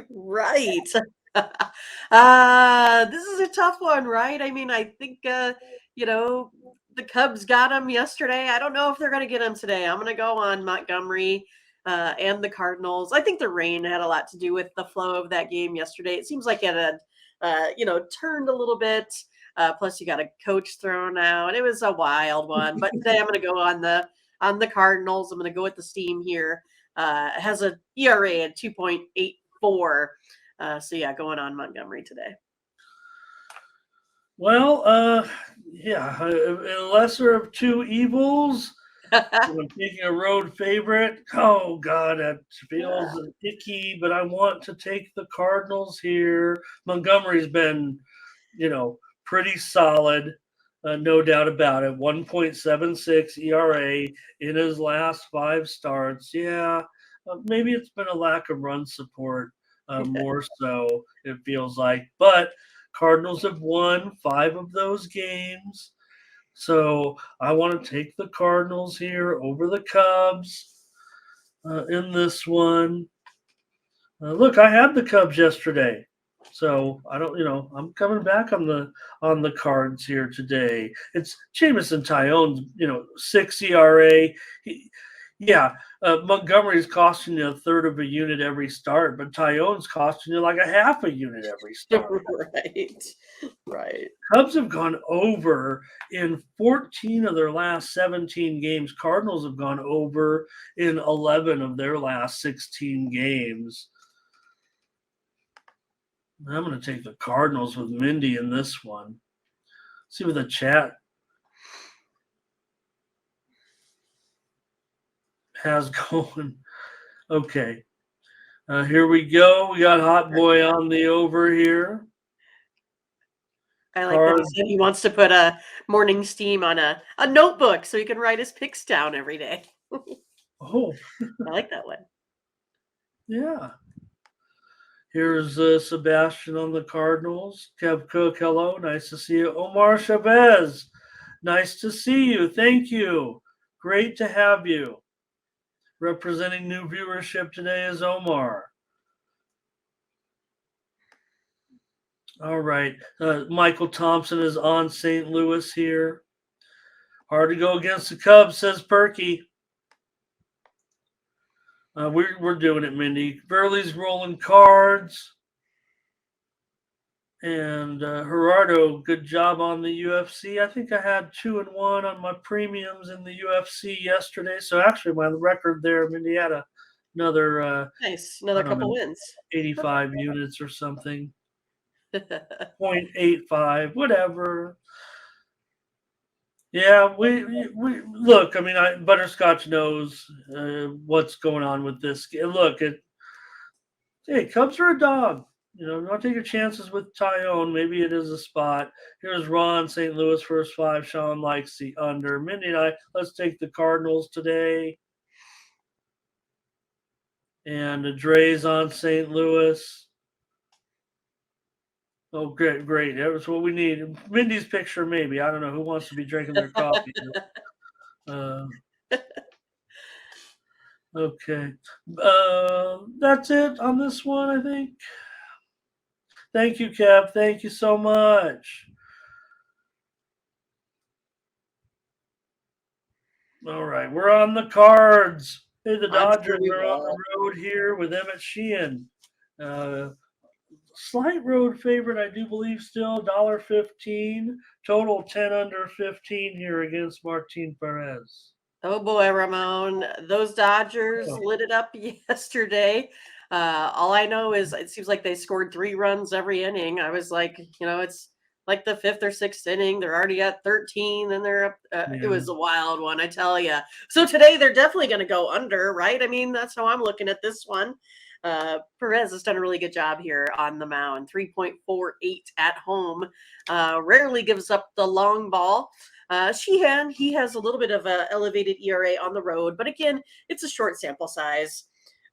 Speaker 2: Right. This is a tough one, right? I mean, I think the Cubs got him yesterday. I don't know if they're going to get him today. I'm going to go on Montgomery and the Cardinals. I think the rain had a lot to do with the flow of that game yesterday. It seems like it had, turned a little bit. Plus, you got a coach thrown out. It was a wild one. But today, I'm going to go on the Cardinals. I'm going to go with the steam here. It has a ERA at 2.84. So yeah, going on Montgomery today.
Speaker 1: Well, yeah, a lesser of two evils. I'm taking a road favorite. Oh God, that feels icky, but I want to take the Cardinals here. Montgomery's been, pretty solid, no doubt about it. 1.76 ERA in his last 5 starts. Yeah, maybe it's been a lack of run support more so, it feels like. But Cardinals have won 5 of those games. So I want to take the Cardinals here over the Cubs in this one. Look, I had the Cubs yesterday, so I don't. I'm coming back on the Cards here today. It's Jameson Tyone, 6 ERA. Montgomery's costing you a third of a unit every start, but Tyone's costing you like a half a unit every start.
Speaker 2: Right.
Speaker 1: Cubs have gone over in 14 of their last 17 games. Cardinals have gone over in 11 of their last 16 games. I'm going to take the Cardinals with Mindy in this one. See what the chat has going. Okay. Here we go. We got Hot Boy on the over here.
Speaker 2: I like that he said he wants to put a morning steam on a notebook so he can write his picks down every day.
Speaker 1: Oh.
Speaker 2: I like that one.
Speaker 1: Yeah. Here's Sebastian on the Cardinals. Kev Cook, hello. Nice to see you. Omar Chavez, nice to see you. Thank you. Great to have you. Representing new viewership today is Omar. All right. Michael Thompson is on St. Louis here. Hard to go against the Cubs, says Perky. We're doing it, Mindy. Burley's rolling cards. And Gerardo, good job on the UFC. I think I had 2-1 on my premiums in the UFC yesterday. So actually, my record there, Mindy, had another
Speaker 2: nice, another couple wins,
Speaker 1: 85 units or something. 0.85, whatever. Yeah, we look. I mean, Butterscotch knows what's going on with this. Look, hey, Cubs are a dog. Don't take your chances with Tyone. Maybe it is a spot. Here's Ron, St. Louis, first 5. Sean likes the under. Mindy and I, let's take the Cardinals today. And Dre's on St. Louis. Oh, great. That was what we need. Mindy's picture, maybe. I don't know who wants to be drinking their coffee. Okay. That's it on this one, I think. Thank you, Kev. Thank you so much. All right, we're on the Cards. Hey, the Dodgers are on the road here with Emmett Sheehan. Slight road favorite, I do believe, still $1.15. Total 10 under 15 here against Martin Perez.
Speaker 2: Oh boy, Ramon, those Dodgers lit it up yesterday. All I know is it seems like they scored 3 runs every inning. I was like, it's like the 5th or 6th inning. They're already at 13, and they're up. It
Speaker 1: Yeah.
Speaker 2: was a wild one, I tell you. So today they're definitely going to go under, right? I mean, that's how I'm looking at this one. Perez has done a really good job here on the mound. 3.48 at home. Rarely gives up the long ball. Sheehan, he has a little bit of a elevated ERA on the road, but again, it's a short sample size.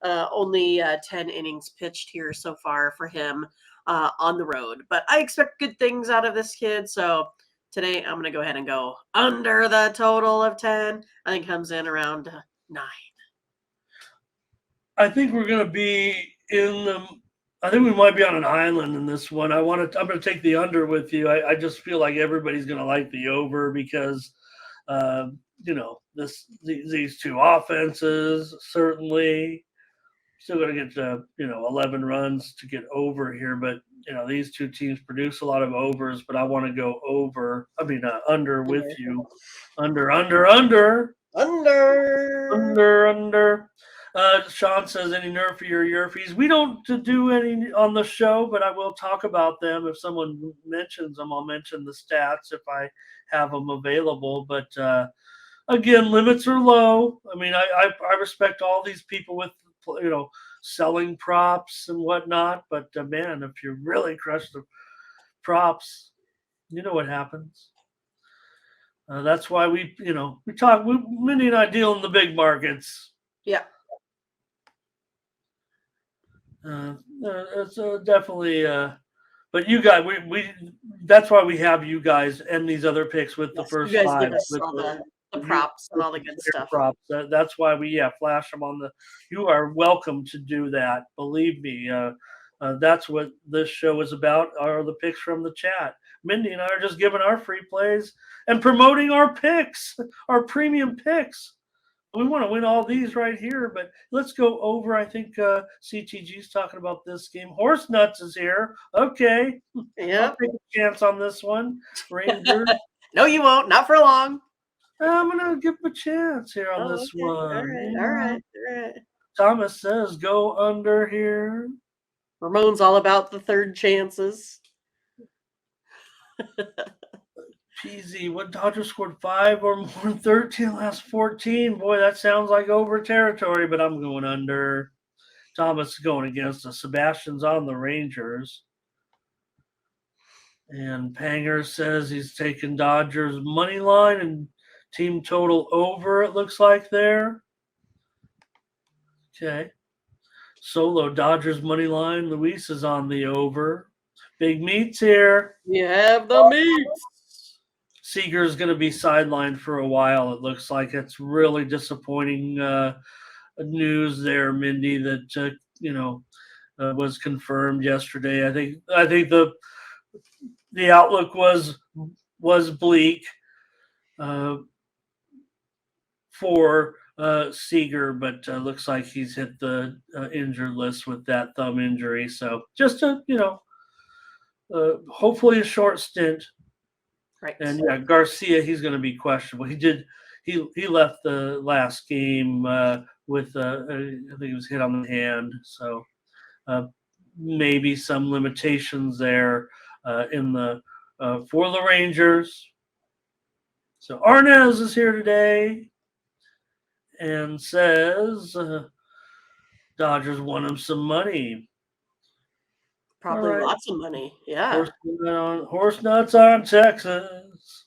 Speaker 2: Only 10 innings pitched here so far for him on the road. But I expect good things out of this kid. So today I'm going to go ahead and go under the total of 10. I think comes in around 9.
Speaker 1: I think we're going to be I think we might be on an island in this one. I'm going to take the under with you. I just feel like everybody's going to like the over because, these two offenses certainly still going to get 11 runs to get over here, but these two teams produce a lot of overs. But I want to go under with you, under. Sean says, any nerf for your Yerfies? We don't do any on the show, but I will talk about them. If someone mentions them, I'll mention the stats if I have them available. But again, limits are low. I mean, I respect all these people with selling props and whatnot. But man, if you really crush the props, you know what happens. That's why we talk. Mindy and I deal in the big markets.
Speaker 2: Yeah.
Speaker 1: It's definitely. But you guys, we that's why we have you guys and these other picks with the first
Speaker 2: you guys
Speaker 1: 5.
Speaker 2: give us all the props and all the good stuff.
Speaker 1: Props. That's why we flash them on the. You are welcome to do that. Believe me. That's what this show is about. Are the picks from the chat? Mindy and I are just giving our free plays and promoting our picks, our premium picks. We want to win all these right here, but let's go over. I think CTG's talking about this game. Horse Nuts is here. Okay.
Speaker 2: Yeah.
Speaker 1: I'll take a chance on this one. Rangers.
Speaker 2: No, you won't. Not for long.
Speaker 1: I'm going to give him a chance here on this one.
Speaker 2: All right.
Speaker 1: Thomas says go under here.
Speaker 2: Ramon's all about the third chances.
Speaker 1: PZ, what Dodgers scored 5 or more than 13 last 14? Boy, that sounds like over territory, but I'm going under. Thomas is going against us. Sebastian's on the Rangers. And Panger says he's taking Dodgers money line and team total over, it looks like there. Okay. Solo Dodgers money line. Luis is on the over. Big meats here.
Speaker 2: You have the meats.
Speaker 1: Seager is going to be sidelined for a while. It looks like it's really disappointing news there, Mindy, that was confirmed yesterday. I think the outlook was bleak for Seager, but looks like he's hit the injured list with that thumb injury. So just hopefully a short stint.
Speaker 2: Right.
Speaker 1: And Garcia, he's going to be questionable. He left the last game with I think he was hit on the hand, so maybe some limitations there in the for the Rangers. So Arnaz is here today and says Dodgers won him some money.
Speaker 2: Probably lots of money. Yeah.
Speaker 1: Horse nuts on Texas.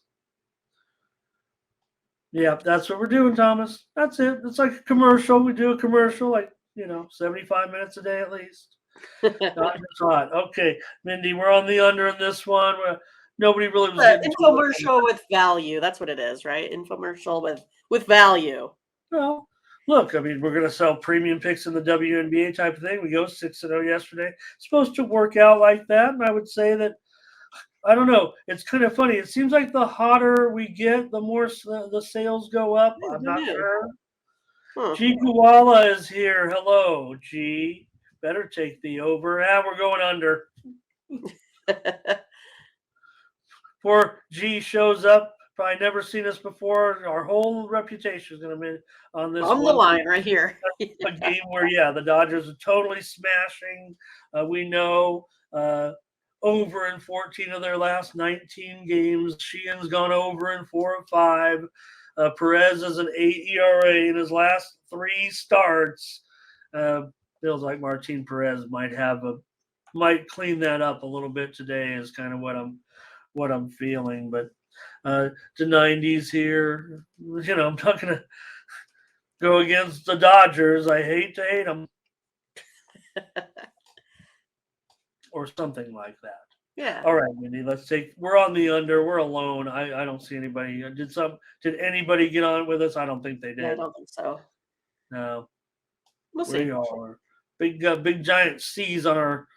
Speaker 1: Yeah, that's what we're doing, Thomas. That's it. It's like a commercial. We do a commercial 75 minutes a day at least. Dodgers hot. Okay, Mindy, we're on the under in this one. Nobody really was
Speaker 2: infomercial with value. That's what it is, right? Infomercial with value.
Speaker 1: Well, look, I mean, we're going to sell premium picks in the WNBA type of thing. We go 6-0 yesterday. It's supposed to work out like that. And I would say that, I don't know, it's kind of funny. It seems like the hotter we get, the more the sales go up. I'm not sure. G. Koala is here. Hello, G. Better take the over. We're going under. Poor G shows up probably never seen us before. Our whole reputation is going to be on this
Speaker 2: On the line right here.
Speaker 1: a game where, the Dodgers are totally smashing. We know over in 14 of their last 19 games. Sheehan's gone over in 4 of 5. Perez is an 8 ERA in his last 3 starts. Feels like Martin Perez might clean that up a little bit today. Is kind of what I'm feeling. But the 90s here, I'm not gonna go against the Dodgers. I hate to hate them, or something like that.
Speaker 2: Yeah.
Speaker 1: All right, Mindy. We're on the under. We're alone. I don't see anybody. Did anybody get on with us? I don't think they did.
Speaker 2: I don't think so.
Speaker 1: No.
Speaker 2: We'll see.
Speaker 1: We are big giant C's on our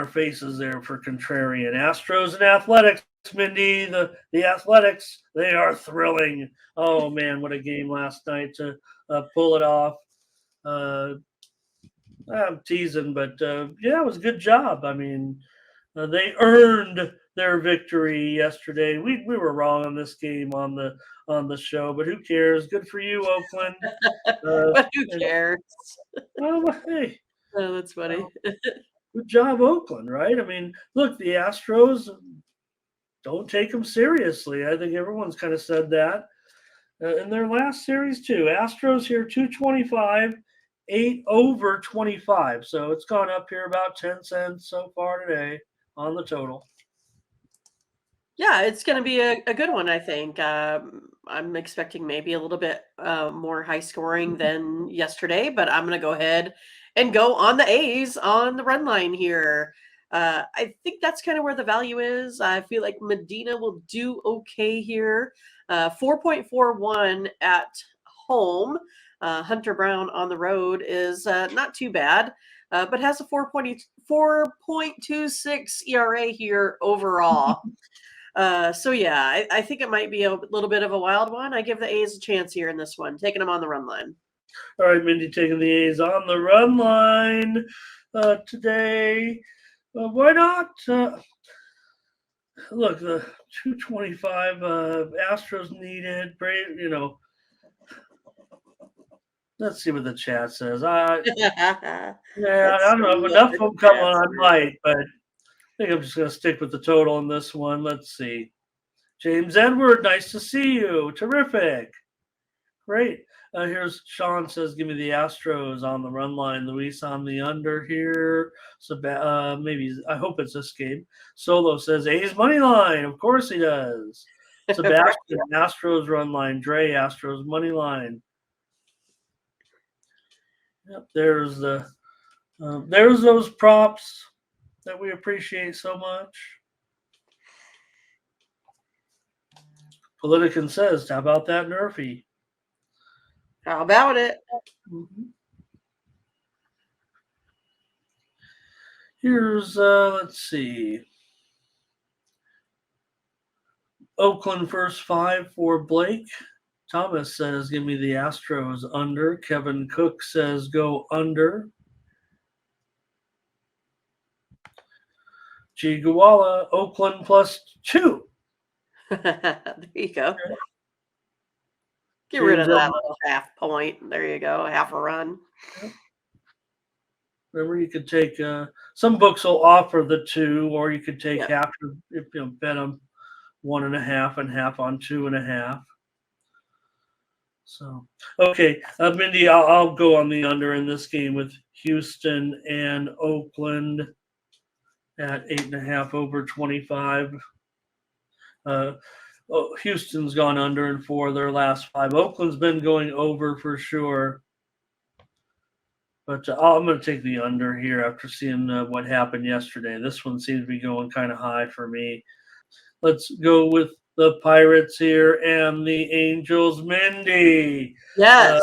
Speaker 1: faces there for contrarian. Astros and Athletics, Mindy. The Athletics, they are thrilling. Oh man, what a game last night to pull it off. I'm teasing, but it was a good job. I mean, they earned their victory yesterday. We were wrong on this game on the show, but who cares? Good for you, Oakland.
Speaker 2: But who cares?
Speaker 1: Well, hey.
Speaker 2: Oh, that's funny.
Speaker 1: Good job, Oakland, right? I mean, look, the Astros, don't take them seriously. I think everyone's kind of said that in their last series, too. Astros here, 225, 8 over 25. So it's gone up here about 10 cents so far today on the total.
Speaker 2: Yeah, it's going to be a good one, I think. I'm expecting maybe a little bit more high scoring than yesterday, but I'm going to go ahead and go on the A's on the run line here. I think that's kind of where the value is. I feel like Medina will do okay here. 4.41 at home. Hunter Brown on the road is not too bad, but has a 4.26 ERA here overall. I think it might be a little bit of a wild one. I give the A's a chance here in this one, taking them on the run line.
Speaker 1: All right, Mindy, taking the A's on the run line today. Why not? Look, the 225 Astros needed. Let's see what the chat says. I don't know. If enough of them come on, I might, but I think I'm just going to stick with the total on this one. Let's see. James Edward, nice to see you. Terrific. Great. Here's Sean says, give me the Astros on the run line. Luis on the under here. Maybe, I hope it's this game. Solo says, A's money line. Of course he does. Sebastian, Astros run line. Dre, Astros money line. Yep, there's those props that we appreciate so much. Politican says, how about that Nerfy?
Speaker 2: How about it?
Speaker 1: Mm-hmm. Here's, let's see. Oakland first 5 for Blake. Thomas says, give me the Astros under. Kevin Cook says, go under. G. Gawala, Oakland +2.
Speaker 2: There you go. Get rid of that little half point. There you go. Half a run.
Speaker 1: Remember, you could take some books will offer the 2, or you could take half if bet them 1.5 and half on 2.5. So okay, Mindy, I'll go on the under in this game with Houston and Oakland at 8.5 over 25. Houston's gone under in 4 of their last 5. Oakland's been going over for sure. But I'm going to take the under here after seeing what happened yesterday. This one seems to be going kind of high for me. Let's go with the Pirates here and the Angels. Mindy.
Speaker 2: Yes.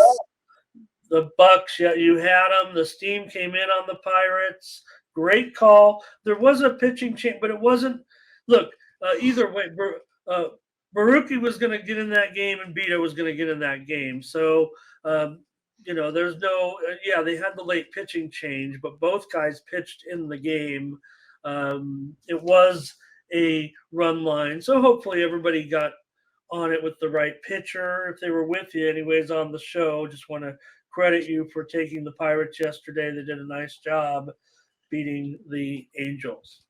Speaker 1: The Bucks, you had them. The steam came in on the Pirates. Great call. There was a pitching change, but it wasn't. Look, either way, Baruki was going to get in that game and Beto was going to get in that game. So, there's no they had the late pitching change, but both guys pitched in the game. It was a run line. So hopefully everybody got on it with the right pitcher. If they were with you, anyways, on the show, just want to credit you for taking the Pirates yesterday. They did a nice job beating the Angels.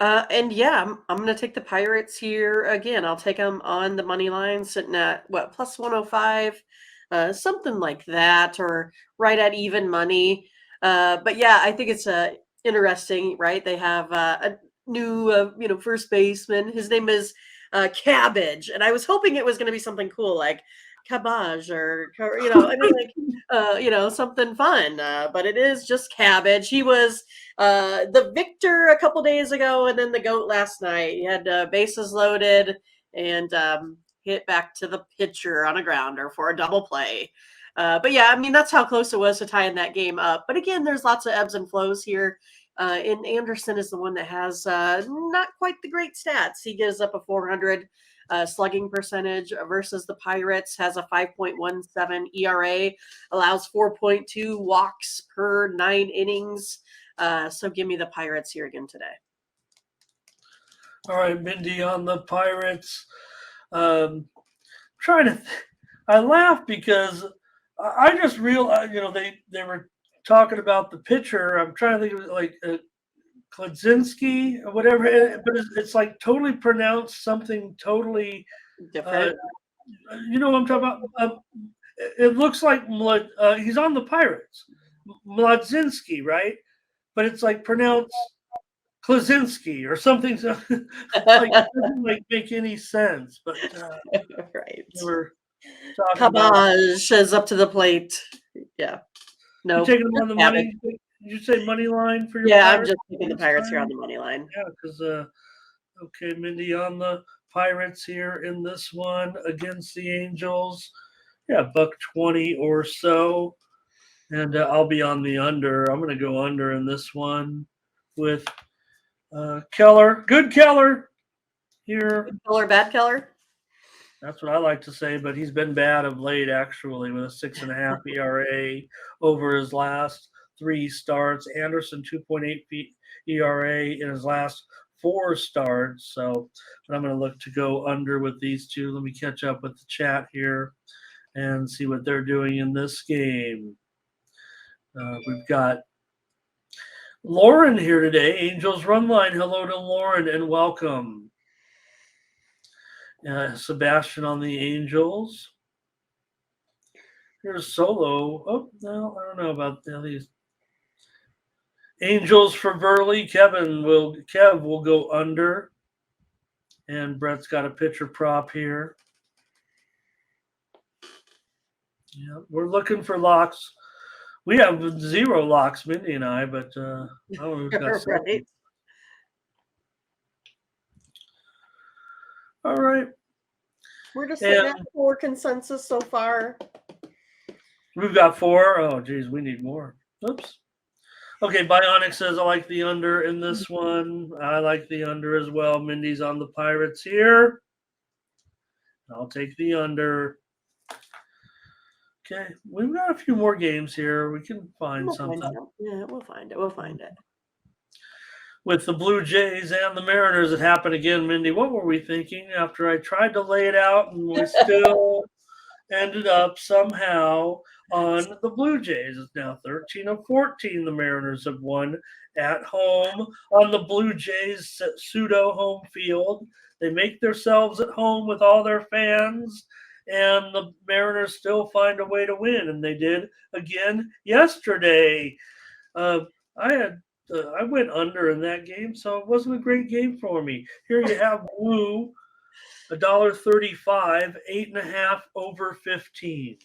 Speaker 2: And yeah, I'm going to take the Pirates here again. I'll take them on the money line, sitting at what, plus 105, something like that, or right at even money. But yeah, I think it's interesting, right? They have a new, first baseman. His name is Cabbage, and I was hoping it was going to be something cool like Cabbage or something fun. But it is just Cabbage. He was the victor a couple days ago, and then the goat last night. He had bases loaded and hit back to the pitcher on a grounder for a double play. But yeah, I mean, that's how close it was to tying that game up. But again, there's lots of ebbs and flows here. And Anderson is the one that has not quite the great stats. He gives up a 400 slugging percentage versus the Pirates, has a 5.17 ERA, allows 4.2 walks per 9 innings. So give me the Pirates here again today.
Speaker 1: All right, Mindy, on the Pirates. I laugh because I just realized, they were talking about the pitcher. I'm trying to think of it like Kladzinski or whatever, but it's like totally pronounced something totally
Speaker 2: different.
Speaker 1: You know what I'm talking about? It looks like he's on the Pirates, Mladzinski, right? But it's like pronounced Klaczynski or something. So like it doesn't make any sense. But
Speaker 2: right.
Speaker 1: We were talking about
Speaker 2: is up to the plate. Yeah. No.
Speaker 1: You're taking them on the money. Did you say money line for your
Speaker 2: Yeah,
Speaker 1: Pirates?
Speaker 2: I'm just taking the Pirates here on the money line.
Speaker 1: Yeah, because okay, Mindy, on the Pirates here in this one against the Angels. Yeah, $1.20 or so. And I'll be on the under. I'm going to go under in this one with Keller. Good Keller here.
Speaker 2: Good Keller, bad Keller?
Speaker 1: That's what I like to say, but he's been bad of late, actually, with a 6.5 ERA over his last 3 starts. Anderson, 2.8 ERA in his last 4 starts. So I'm going to look to go under with these two. Let me catch up with the chat here and see what they're doing in this game. We've got Lauren here today. Angels Run Line. Hello to Lauren and welcome. Sebastian on the Angels. Here's Solo. Oh, no, I don't know about these. Angels for Burley. Kev will go under. And Brett's got a pitcher prop here. Yeah, we're looking for locks. We have 0 locks, Mindy and I, but I don't know who's got some.
Speaker 2: Right.
Speaker 1: All right.
Speaker 2: We're just sitting at 4 consensus so far.
Speaker 1: We've got 4. Oh, geez, we need more. Oops. Okay, Bionic says, I like the under in this one. I like the under as well. Mindy's on the Pirates here. I'll take the under. Okay, we've got a few more games here. We can find something.
Speaker 2: Yeah, we'll find it. We'll find it.
Speaker 1: With the Blue Jays and the Mariners, it happened again, Mindy. What were we thinking after I tried to lay it out and we still ended up somehow on the Blue Jays? It's now 13 of 14 the Mariners have won at home on the Blue Jays pseudo home field. They make themselves at home with all their fans, and the Mariners still find a way to win, and they did again yesterday. I went under in that game, so it wasn't a great game for me. Here you have Woo, $1.35, 8.5 over 15.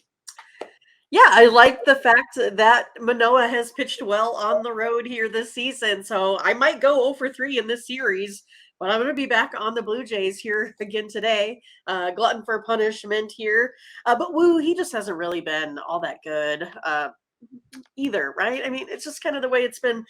Speaker 2: Yeah, I like the fact that Manoah has pitched well on the road here this season. So I might go 0 for 3 in this series, but I'm going to be back on the Blue Jays here again today. Glutton for punishment here. But Woo, he just hasn't really been all that good either, right? I mean, it's just kind of the way it's been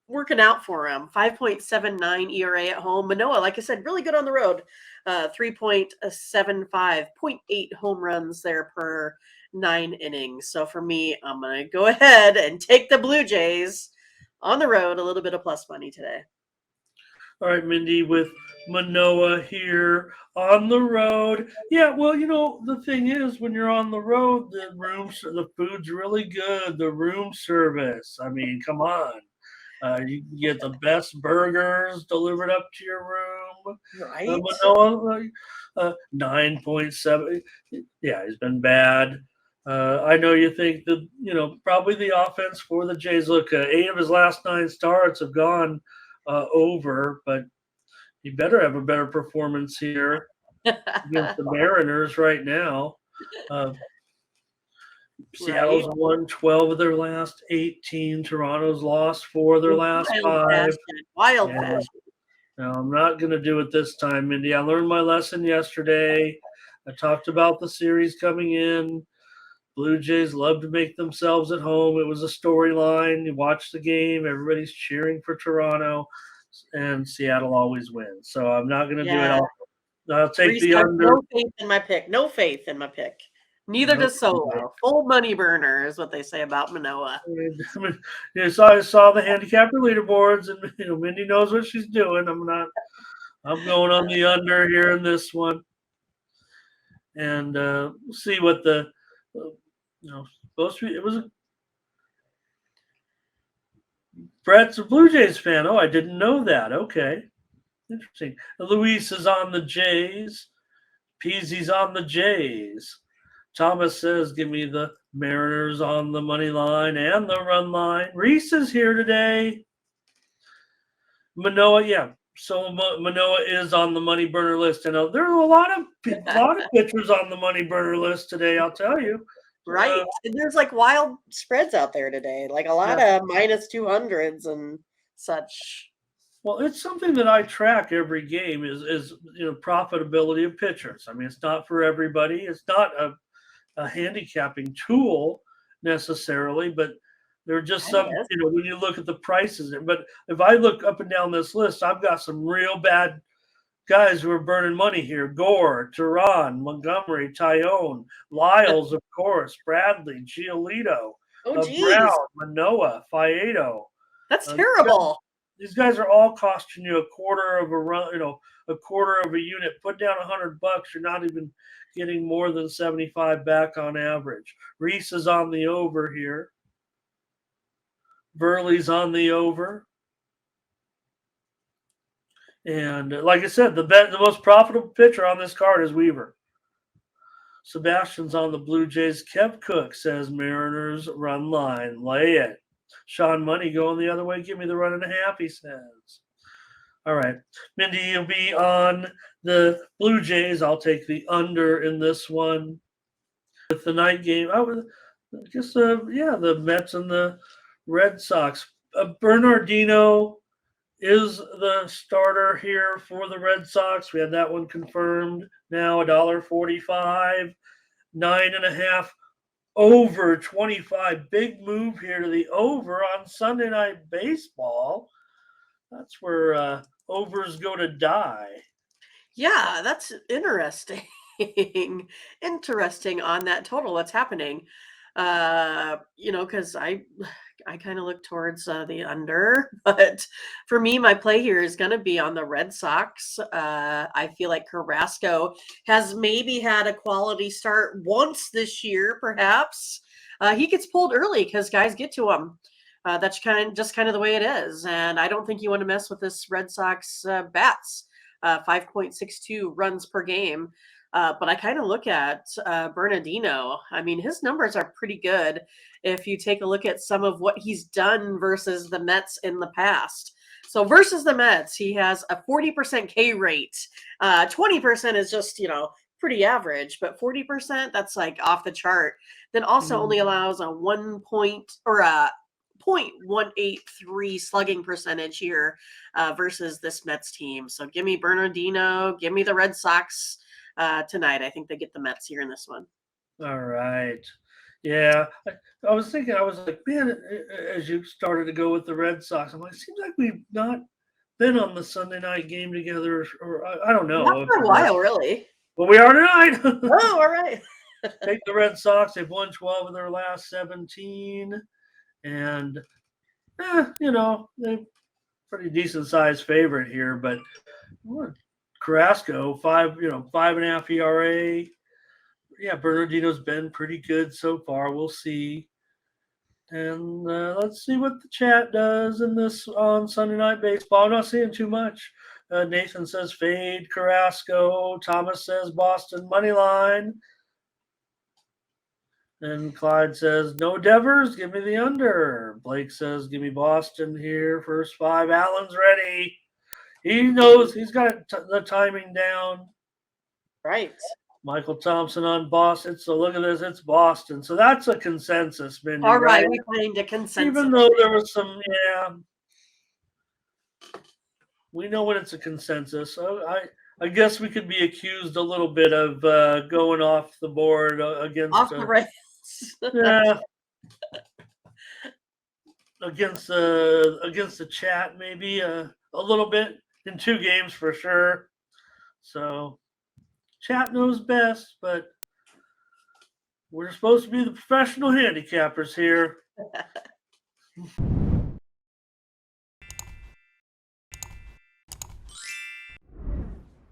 Speaker 2: working out for him. 5.79 ERA at home. Manoah, like I said, really good on the road. 3.75, 0.8 home runs there per 9 innings. So for me, I'm going to go ahead and take the Blue Jays on the road. A little bit of plus money today.
Speaker 1: All right, Mindy, with Manoa here on the road. Yeah, well, the thing is, when you're on the road, the food's really good. The room service. I mean, come on. You can get the best burgers delivered up to your room.
Speaker 2: Right?
Speaker 1: Manoa, 9.7. Yeah, he's been bad. I know you think that, probably the offense for the Jays. Look, 8 of his last 9 starts have gone over, but he better have a better performance here against the Mariners right now. Uh,
Speaker 2: Right.
Speaker 1: Seattle's won 12 of their last 18. Toronto's lost 4 of their last
Speaker 2: Wild
Speaker 1: 5.
Speaker 2: fashion. Wild
Speaker 1: Yeah,
Speaker 2: fashion.
Speaker 1: no, I'm not going to do it this time, Mindy. I learned my lesson yesterday. I talked about the series coming in. Blue Jays love to make themselves at home. It was a storyline. You watch the game, everybody's cheering for Toronto, and Seattle always wins. So I'm not going to do it.
Speaker 2: Yeah.
Speaker 1: I'll take
Speaker 2: Reese
Speaker 1: the
Speaker 2: has
Speaker 1: under.
Speaker 2: no faith in my pick. No faith in my pick. Neither
Speaker 1: Nope.
Speaker 2: does Solo. Full money burner is what they say about Manoa.
Speaker 1: So I saw the handicapper leaderboards, and Mindy knows what she's doing. I'm going on the under here in this one, and we'll see what the supposed to be. It was Brett's a Blue Jays fan. Oh, I didn't know that. Okay, interesting. Luis is on the Jays. Peasy's on the Jays. Thomas says, give me the Mariners on the money line and the run line. Reese is here today. Manoa, yeah. So Manoa is on the money burner list. And there are a lot of pitchers on the money burner list today, I'll tell you.
Speaker 2: Right. And there's like wild spreads out there today. Like a lot of minus 200s and such.
Speaker 1: Well, it's something that I track every game is profitability of pitchers. I mean, it's not for everybody. It's not a handicapping tool necessarily, but there are just some, when you look at the prices. But if I look up and down this list, I've got some real bad guys who are burning money here. Gore, Tehran, Montgomery, Tyone, Lyles, of course, Bradley, Giolito, Brown, Manoa, Faedo.
Speaker 2: That's terrible.
Speaker 1: These guys are all costing you a quarter of a run, a quarter of a unit. Put down $100, you're not even getting more than 75 back on average. Reese is on the over here. Burley's on the over. And like I said, the most profitable pitcher on this card is Weaver. Sebastian's on the Blue Jays. Kev Cook says Mariners run line. Lay it. Sean Money going the other way. Give me the 1.5, he says. All right. Mindy, you'll be on the Blue Jays. I'll take the under in this one. With the night game, I guess, the Mets and the Red Sox. Bernardino is the starter here for the Red Sox. We had that one confirmed. Now $1.45, 9.5 over 25. Big move here to the over on Sunday Night Baseball. That's where overs go to die.
Speaker 2: Yeah, that's interesting. Interesting on that total. What's happening? Because I kind of look towards the under, but for me, my play here is going to be on the Red Sox. I feel like Carrasco has maybe had a quality start once this year, perhaps. He gets pulled early because guys get to him. That's kind of the way it is, and I don't think you want to mess with this Red Sox bats. 5.62 runs per game. But I kind of look at Bernardino. I mean, his numbers are pretty good if you take a look at some of what he's done versus the Mets in the past. So versus the Mets, he has a 40% K rate. 20% is just, pretty average, but 40%, that's like off the chart. Then also only allows a 0.183 slugging percentage here versus this Mets team. So give me Bernardino, give me the Red Sox tonight. I think they get the Mets here in this one.
Speaker 1: All right. Yeah. I was thinking, I was like, man, as you started to go with the Red Sox, I'm like, it seems like we've not been on the Sunday night game together, or I don't know.
Speaker 2: Not for a while, really.
Speaker 1: Well, we are tonight.
Speaker 2: Oh, all right.
Speaker 1: Take the Red Sox. They've won 12 of their last 17. And, pretty decent sized favorite here, but Carrasco, 5.5 ERA. Yeah, Bernardino's been pretty good so far. We'll see. And let's see what the chat does in this on Sunday Night Baseball. I'm not seeing too much. Nathan says fade Carrasco. Thomas says Boston money line. And Clyde says no Devers. Give me the under. Blake says give me Boston here. First 5. Allen's ready. He knows he's got the timing down.
Speaker 2: Right.
Speaker 1: Michael Thompson on Boston. So look at this. It's Boston. So that's a consensus, Mindy.
Speaker 2: All right. We find a consensus.
Speaker 1: Even though there was some, we know when it's a consensus. So I guess we could be accused a little bit of going off the board against
Speaker 2: the rails.
Speaker 1: Yeah. Against the chat, maybe a little bit in 2 games for sure. So chat knows best, but we're supposed to be the professional handicappers here.